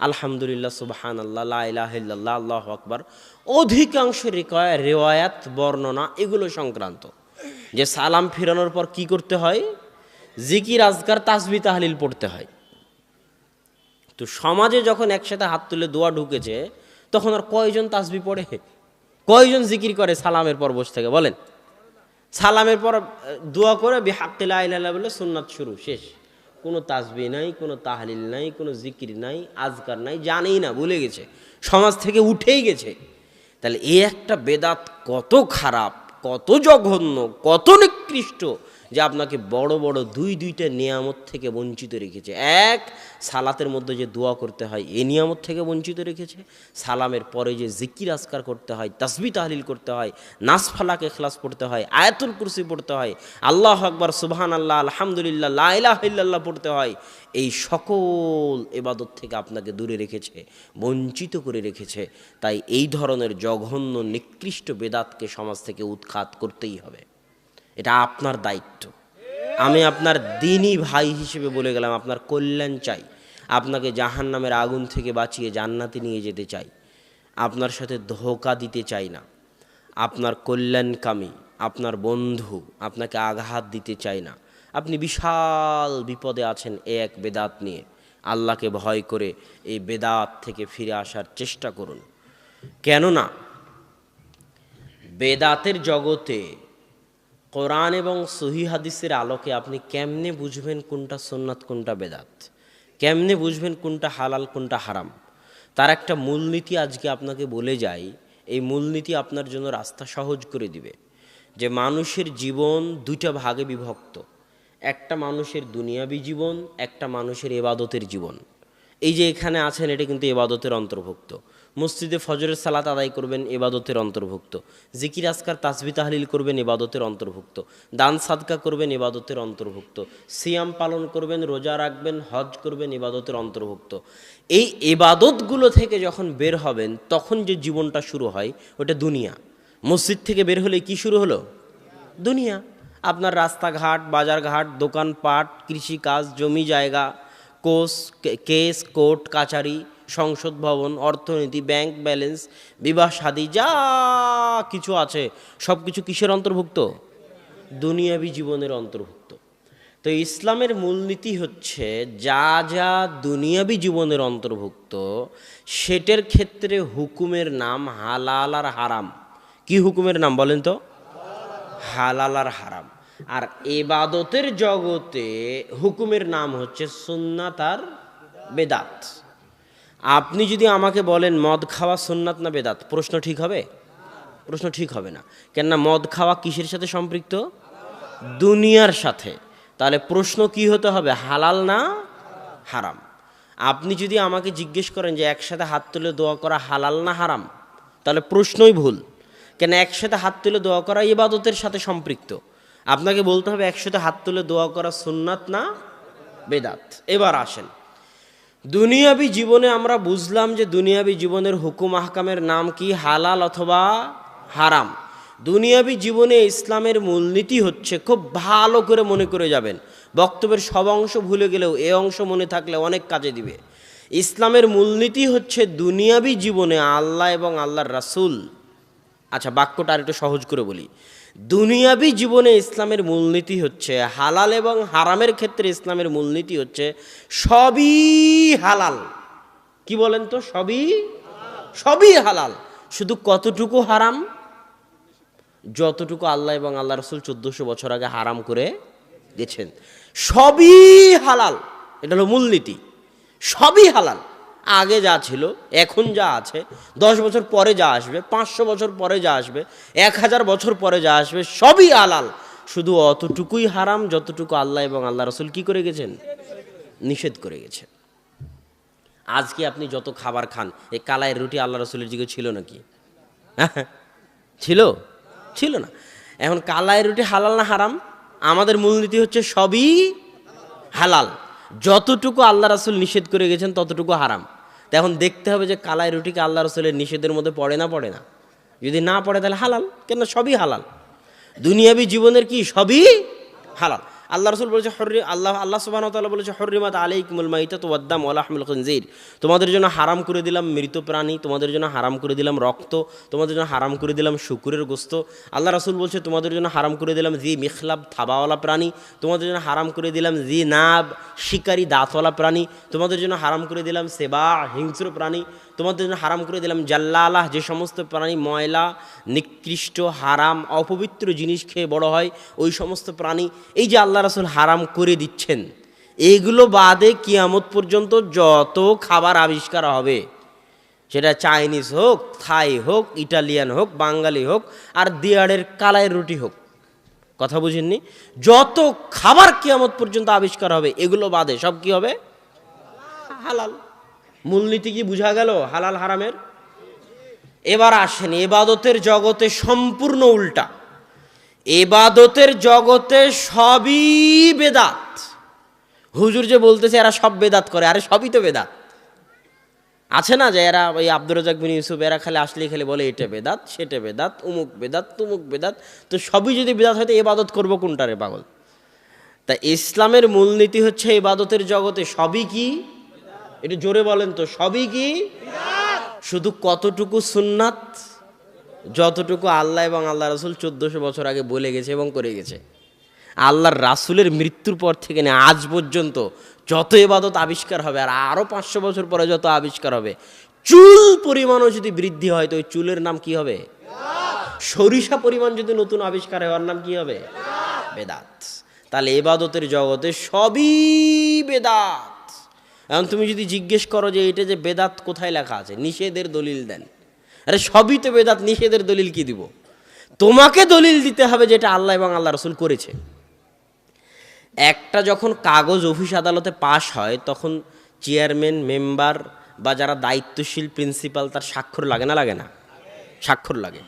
আলহামদুলিল্লাহ সুবহানাল্লাহ লা ইলাহা ইল্লাল্লাহ আল্লাহু আকবার, অধিকাংশ রিওয়ায়াত বর্ণনা এগুলো সংক্রান্ত যে সালাম ফিরানোর পর কি করতে হয়, জিকির আজকার তাসবিহ তাহলিল পড়তে হয়। তো সমাজে যখন একসাথে হাত তুলে দোয়া ঢুকেছে, তখন আর কয়জন তাসবিহ পড়ে, কয়জন জিকির করে সালামের পর বসে থেকে? বলেন। সালামের পর দোয়া করে বিহাক্কি লা ইলাহা ইল্লাল্লাহ বলে সুন্নাত শুরু, শেষ। কোনো তাসবিহ নাই, কোনো তাহলিল নাই, কোনো জিকির নাই, আজকার নাই, জানেই না, ভুলে গেছে, সমাজ থেকে উঠেই গেছে। তাহলে এই একটা বেদাত কত খারাপ, কত জঘন্য, কত নিকৃষ্ট যে আপনাকে বড় বড় দুইটা নিয়ামত থেকে বঞ্চিত রেখেছে। এক, সালাতের মধ্যে যে দোয়া করতে হয় এই নিয়ামত থেকে বঞ্চিত রেখেছে। সালামের পরে যে জিকির আজকার করতে হয়, তাসবিহ তাহলিল করতে হয়, নাস ফালাক ইখলাস পড়তে হয়, আয়াতুল কুরসি পড়তে হয়, আল্লাহু আকবার সুবহানাল্লাহ আলহামদুলিল্লাহ লা ইলাহা ইল্লাল্লাহ পড়তে হয়, এই সকল ইবাদত থেকে আপনাকে দূরে রেখেছে, বঞ্চিত করে রেখেছে। তাই এই ধরনের জঘন্য নিকৃষ্ট বেদাতকে সমাজ থেকে উৎখাত করতেই হবে। এটা আপনার দায়িত্ব। আমি আপনার দ্বীনি ভাই হিসেবে বলে গেলাম, আপনার কল্যাণ চাই, আপনাকে জাহান্নামের আগুন থেকে বাঁচিয়ে জান্নাতে নিয়ে যেতে চাই, আপনার সাথে ধোঁকা দিতে চাই না, আপনার কল্যাণকামী, আপনার বন্ধু, আপনাকে আঘাত দিতে চাই না। আপনি বিশাল বিপদে আছেন এক বেদাত নিয়ে, আল্লাহকে ভয় করে এই বেদাত থেকে ফিরে আসার চেষ্টা করুন। কেননা বেদাতের জগতে কোরআন এবং সহিহ হাদিসের আলোকে আপনি কেমনে বুঝবেন কোনটা সুন্নাত কোনটা বেদাত, কেমনে বুঝবেন কোনটা হালাল কোনটা হারাম, তার একটা মূলনীতি আজকে আপনাকে বলে যাই। এই মূলনীতি আপনার জন্য রাস্তা সহজ করে দিবে। যে মানুষের জীবন দুইটা ভাগে বিভক্ত, একটা মানুষের দুনিয়াবী জীবন, একটা মানুষের ইবাদতের জীবন। এই যে এখানে আছেন এটা কিন্তু ইবাদতের অন্তর্ভুক্ত। মসজিদে ফজরের সালাত আদায় করবেন, ইবাদতের অন্তর্ভুক্ত। জিকির আজকার তাসবিহ তাহলিল করবেন, ইবাদতের অন্তর্ভুক্ত। দান সাদকা করবেন, ইবাদতের অন্তর্ভুক্ত। সিয়াম পালন করবেন, রোজা রাখবেন, হজ করবেন, ইবাদতের অন্তর্ভুক্ত। এই ইবাদতগুলো থেকে যখন বের হবেন তখন যে জীবনটা শুরু হয় ওটা দুনিয়া। মসজিদ থেকে বের হলে কি শুরু হলো? দুনিয়া। আপনার রাস্তাঘাট, বাজারঘাট, দোকানপাট, কৃষিকাজ, জমি জায়গা, কেস কোর্ট কাচারি, সংসদ ভবন, অর্থনীতি, ব্যাংক ব্যালেন্স, বিবাহ শাদী, যা কিছু আছে সব কিছু কিসের অন্তর্ভুক্ত? দুনিয়াবী জীবনের অন্তর্ভুক্ত। তো ইসলামের মূলনীতি হচ্ছে যা যা দুনিয়াবী জীবনের অন্তর্ভুক্ত সেটার ক্ষেত্রে হুকুমের নাম হালাল আর হারাম। কি হুকুমের নাম বলেন তো? হালাল আর হারাম। আর ইবাদতের জগতে হুকুমের নাম হচ্ছে সুন্নাত আর বেদাত। আপনি যদি আমাকে বলেন মদ খাওয়া সুন্নাত না বেদাত, প্রশ্ন ঠিক হবে? প্রশ্ন ঠিক হবে না। কেননা মদ খাওয়া কিসের সাথে সম্পৃক্ত? দুনিয়ার সাথে। তাহলে প্রশ্ন কি হতে হবে? হালাল না হারাম। আপনি যদি আমাকে জিজ্ঞেস করেন যে একসাথে হাত তুলে দোয়া করা হালাল না হারাম, তাহলে প্রশ্নই ভুল। কেন একসাথে হাত তুলে দোয়া করা ইবাদতের সাথে সম্পৃক্ত। আপনাকে বলতে হবে একসাথে হাত তুলে দোয়া করা সুন্নাত না বেদাত। এবার আসেন দুনিয়াবী জীবনে। আমরা বুঝলাম যে দুনিয়াবী জীবনের হুকুম আহকামের নাম কি? হালাল অথবা হারাম। দুনিয়াবী জীবনে ইসলামের মূলনীতি হচ্ছে, খুব ভালো করে মনে করে যাবেন, বক্তব্যের সব অংশ ভুলে গেলেও এ অংশ মনে থাকলে অনেক কাজে দিবে। ইসলামের মূলনীতি হচ্ছে দুনিয়াবী জীবনে আল্লাহ এবং আল্লাহর রাসূল। আচ্ছা, বাক্যটা আর একটু সহজ করে বলি। দুনিয়াবী জীবনে ইসলামের মূলনীতি হচ্ছে হালাল এবং হারামের ক্ষেত্রে ইসলামের মূলনীতি হচ্ছে সবই হালাল। কি বলেন তো? সবই হালাল। শুধু কতটুকু হারাম? যতটুকু আল্লাহ এবং আল্লাহ রাসূল 1400 বছর আগে হারাম করে গেছেন। সবই হালাল, এটা হলো মূলনীতি। সবই হালাল। আগে যা ছিল, এখন যা আছে, 10 বছর পরে যা আসবে, 500 বছর পরে যা আসবে, 1000 বছর পরে যা আসবে, সবই হালাল। শুধু অতটুকুই হারাম যতটুকু আল্লাহ এবং আল্লাহ রাসূল কি করে গেছেন? নিষেধ করে গেছেন। আজকে আপনি যত খাবার খান, এই কালাইয়ের রুটি আল্লাহ রাসূলের যুগে ছিল নাকি? ছিল না। এখন কালাইয়ের রুটি হালাল না হারাম? আমাদের মূলনীতি হচ্ছে সবই হালাল, যতটুকু আল্লাহ রাসূল নিষেধ করে গেছেন ততটুকু হারাম। তো এখন দেখতে হবে যে কালাই রুটিকে আল্লাহ রাসূলের নিষেধের মধ্যে পড়ে না পড়ে না। যদি না পড়ে তাহলে হালাল, কেন? সবই হালাল। দুনিয়াবী জীবনের কি? সবই হালাল। আল্লাহ রাসূল বলেছে আল্লাহ সুবহানাহু ওয়া তাআলা বলেছে হুররিমাত আলাইকুমুল মাইতাতু ওয়াদ দামু ওয়া লাহমুল খিনজির। তোমাদের জন্য হারাম করে দিলাম মৃত প্রাণী, তোমাদের জন্য হারাম করে দিলাম রক্ত, তোমাদের জন্য হারাম করে দিলাম শুকুরের গোশত। আল্লাহ রাসূল বলছে তোমাদের জন্য হারাম করে দিলাম জি মিখলাব থাবাওয়ালা প্রাণী, তোমাদের জন্য হারাম করে দিলাম জি নাব শিকারী দাঁতওয়ালা প্রাণী, তোমাদের জন্য হারাম করে দিলাম সেবা হিংস্র প্রাণী, তোমাদের জন্য হারাম করে দিলাম জাল্লালাহ যে সমস্ত প্রাণী ময়লা নিকৃষ্ট হারাম অপবিত্র জিনিস খেয়ে বড় হয় ওই সমস্ত প্রাণী। এই যে আল্লাহ রাসূল হারাম করে দিচ্ছেন, এইগুলো বাদে কিয়ামত পর্যন্ত যত খাবার আবিষ্কার হবে, সেটা চাইনিজ হোক, থাই হোক, ইটালিয়ান হোক, বাঙালি হোক, আর দিয়াড়ের কালাইয়ের রুটি হোক, কথা বুঝেননি? যত খাবার কিয়ামত পর্যন্ত আবিষ্কার হবে এগুলো বাদে সব কি হবে? হালাল। মূলনীতি কি বুঝা গেল হালাল হারামের? এবার আসেন ইবাদতের জগতে সম্পূর্ণ উল্টা। ইবাদতের জগতে সবই বেদাত। হুজুর যে বলতেছে এরা সব বেদাত করে, আরে সবই তো বেদাত। আছে না যে এরা ওই আব্দুর রাজ্জাক বিন ইউসুফ এরা খালি আসলেই খালি বলে এটা বেদাত সেটা বেদাত উমুক বেদাত তুমুক বেদাত। তো সবই যদি বেদাত হয় তো ইবাদত করবো কোনটারে পাগল? তা ইসলামের মূলনীতি হচ্ছে ইবাদতের জগতে সবই কি, এটা জোরে বলেন তো, সবই কি? শুধু কতটুকু সুন্নাত, যতটুকু আল্লাহ এবং আল্লাহ রাসূল 1400 বছর আগে বলে গেছে এবং করে গেছে। আল্লাহর রাসূলের মৃত্যুর পর থেকে না আজ পর্যন্ত যত ইবাদত আবিষ্কার হবে আর আরও 500 বছর পরে যত আবিষ্কার হবে, চুল পরিমাণও যদি বৃদ্ধি হয় তো ওই চুলের নাম কি হবে? সরিষা পরিমাণ যদি নতুন আবিষ্কার হয় ওর নাম কি হবে? বেদাত। তাহলে ইবাদতের জগতে সবই বেদাত। এখন তুমি যদি জিজ্ঞেস করো যে এটা যে বেদাত কোথায় লেখা আছে, নিষেধের দলিল দেন। আরে সবই তো বেদাত, নিষেধের দলিল কি দিব? তোমাকে দলিল দিতে হবে যেটা আল্লাহ এবং আল্লাহ রাসূল করেছে। একটা যখন কাগজ অফিস আদালতে পাশ হয় তখন চেয়ারম্যান, মেম্বার বা যারা দায়িত্বশীল প্রিন্সিপাল তার স্বাক্ষর লাগে না, লাগে না? স্বাক্ষর লাগে।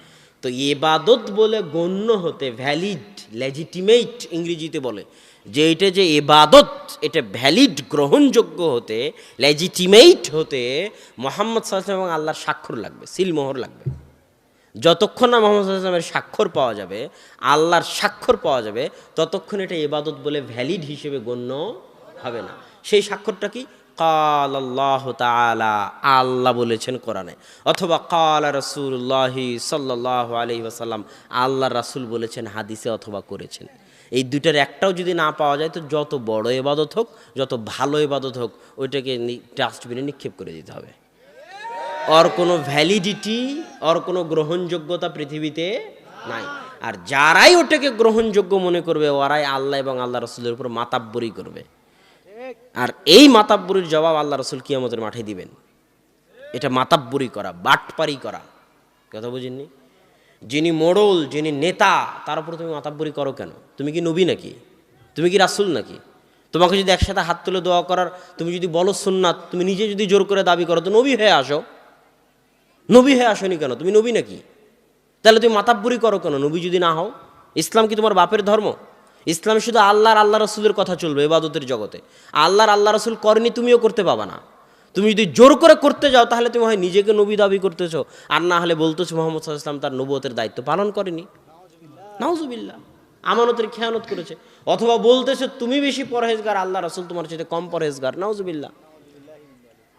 তো ইবাদত বলে গণ্য হতে, ভ্যালিড, লেজিটিমেট ইংরেজিতে বলে, যে এটা যে ইবাদত এটা ভ্যালিড, গ্রহণযোগ্য হতে, লেজিটিমেট হতে মুহাম্মদ সাল্লাল্লাহু আলাইহি ওয়াসাল্লাম এবং আল্লাহর স্বাক্ষর লাগবে, সিলমোহর লাগবে। যতক্ষণ না মুহাম্মদ সাল্লাল্লাহু আলাইহি ওয়াসাল্লামের স্বাক্ষর পাওয়া যাবে, আল্লাহর স্বাক্ষর পাওয়া যাবে, ততক্ষণ এটা ইবাদত বলে ভ্যালিড হিসেবে গণ্য হবে না। সেই স্বাক্ষরটা কি? কাল আল্লাহ তাআলা, আল্লাহ বলেছেন কোরআনে, অথবা কাল রাসূলুল্লাহ সাল্লাল্লাহু আলাইহি ওয়াসাল্লাম, আল্লাহর রাসূল বলেছেন হাদিসে অথবা করেছেন। এই দুইটার একটাও যদি না পাওয়া যায় তো যত বড় ইবাদত হোক, যত ভালো ইবাদত হোক, ওইটাকে ডাস্টবিনে নিক্ষেপ করে দিতে হবে। ওর কোনো ভ্যালিডিটি, ওর কোনো গ্রহণযোগ্যতা পৃথিবীতে নাই। আর যারাই ওটাকে গ্রহণযোগ্য মনে করবে ওরাই আল্লাহ এবং আল্লাহ রাসূলের উপর মাতাব্বরি করবে। আর এই মাতাব্বরির জবাব আল্লাহ রাসূল কিয়ামতের মাঠে দিবেন। এটা মাতাব্বরি করা, বাটপারি করা, কথা বুঝেননি? যিনি মোড়ল, যিনি নেতা, তার উপর তুমি মাতাব্বরি করো কেন? তুমি কি নবী নাকি? তুমি কি রাসূল নাকি? তোমাকে যদি একসাথে হাত তুলে দোয়া করার, তুমি যদি বলো সুন্নাত, তুমি নিজে যদি জোর করে দাবি করো তো নবী হয়ে আসো। নবী হয়ে আসনি কেন? তুমি নবী নাকি? তাহলে তুমি মাতাব্বরি করো কেন নবী যদি না হও? ইসলাম কি তোমার বাপের ধর্ম? ইসলাম শুধু আল্লাহর আল্লাহ রাসূলের কথা চলবে ইবাদতের জগতে। আল্লাহর আল্লাহ রাসূল করেনি, তুমিও করতে পাবা না। তুমি যদি জোর করে করতে যাও তাহলে তুমি হয় নিজেকে নবী দাবি করতেছো, আর না হলে বলতেছো মুহাম্মদ সাল্লাল্লাহু আলাইহি ওয়াসাল্লাম তার নবুয়তের দায়িত্ব পালন করেনি। নাউজুবিল্লাহ, আমানতের খেয়ানত করেছে। অথবা বলতেছো তুমি বেশি পরহেজগার, আল্লাহ রাসূল তোমার চেয়ে কম পরহেজগার। নাউজুবিল্লাহ।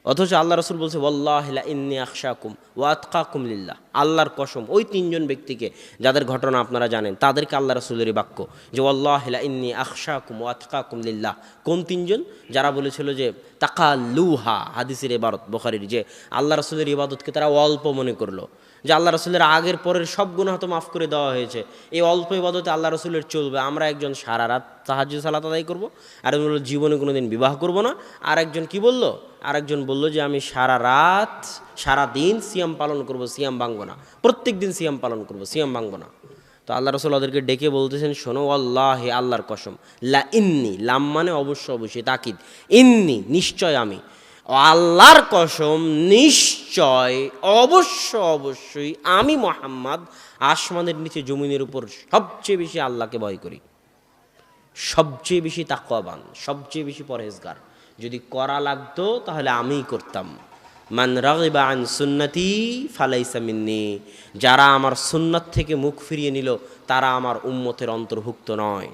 অথচ আল্লাহ রাসূল বলছে ওয়াল্লাহি লা ইন্নী আখশাকুম ওয়া আতকাকুম লিল্লাহ, আল্লাহর কসম, ওই তিনজন ব্যক্তিকে যাদের ঘটনা আপনারা জানেন তাদেরকে আল্লাহ রাসূলেরই বাক্য, যে ওয়াল্লাহি লা ইন্নী আখশাকুম ওয়া আতকাকুম লিল্লাহ। কোন তিনজন? যারা বলেছিল যে তাকাল্লুহা, হাদিসের ইবারত বুখারীর, যে আল্লাহ রাসূলের ইবাদতকে তারা অল্প মনে করলো, যে আল্লাহ রাসূলের আগের পরের সব গুনাহ তো মাফ করে দেওয়া হয়েছে, এই অল্প ইবাদতে আল্লাহ রাসূলের চলবে। আমরা একজন সারা রাত তাহাজ্জুদ সালাত আদায় করব, আর বলল জীবনে কোনোদিন বিবাহ করব না। আর একজন কি বলল? আরেকজন বলল যে আমি সারা রাত সারা দিন সিয়াম পালন করব, সিয়াম ভাঙবো না, প্রত্যেক দিন সিয়াম পালন করব, সিয়াম ভাঙবো না। তো আল্লাহ রাসূল ওদেরকে ডেকে বলতেছেন, শোনো, আল্লাহি, আল্লাহর কসম, লা ইন্নি, লাম মানে অবশ্য অবশ্যই, তাকিদ, ইন্নি নিশ্চয় আমি, আল্লাহর কসম নিশ্চয়, অবশ্য অবশ্যই আমি মুহাম্মদ আসমানের নিচে জমিনের উপর সবচেয়ে বেশি আল্লাহকে ভয় করি, সবচেয়ে বেশি তাকওয়াবান, সবচেয়ে বেশি পরহেজগার। যদি করা লাগতো তাহলে আমিই করতাম। মান রাগিবা আন সুন্নতি ফালাইসা মিন্নি, যারা আমার সুন্নাত থেকে মুখ ফিরিয়ে নিল তারা আমার উম্মতের অন্তর্ভুক্ত নয়।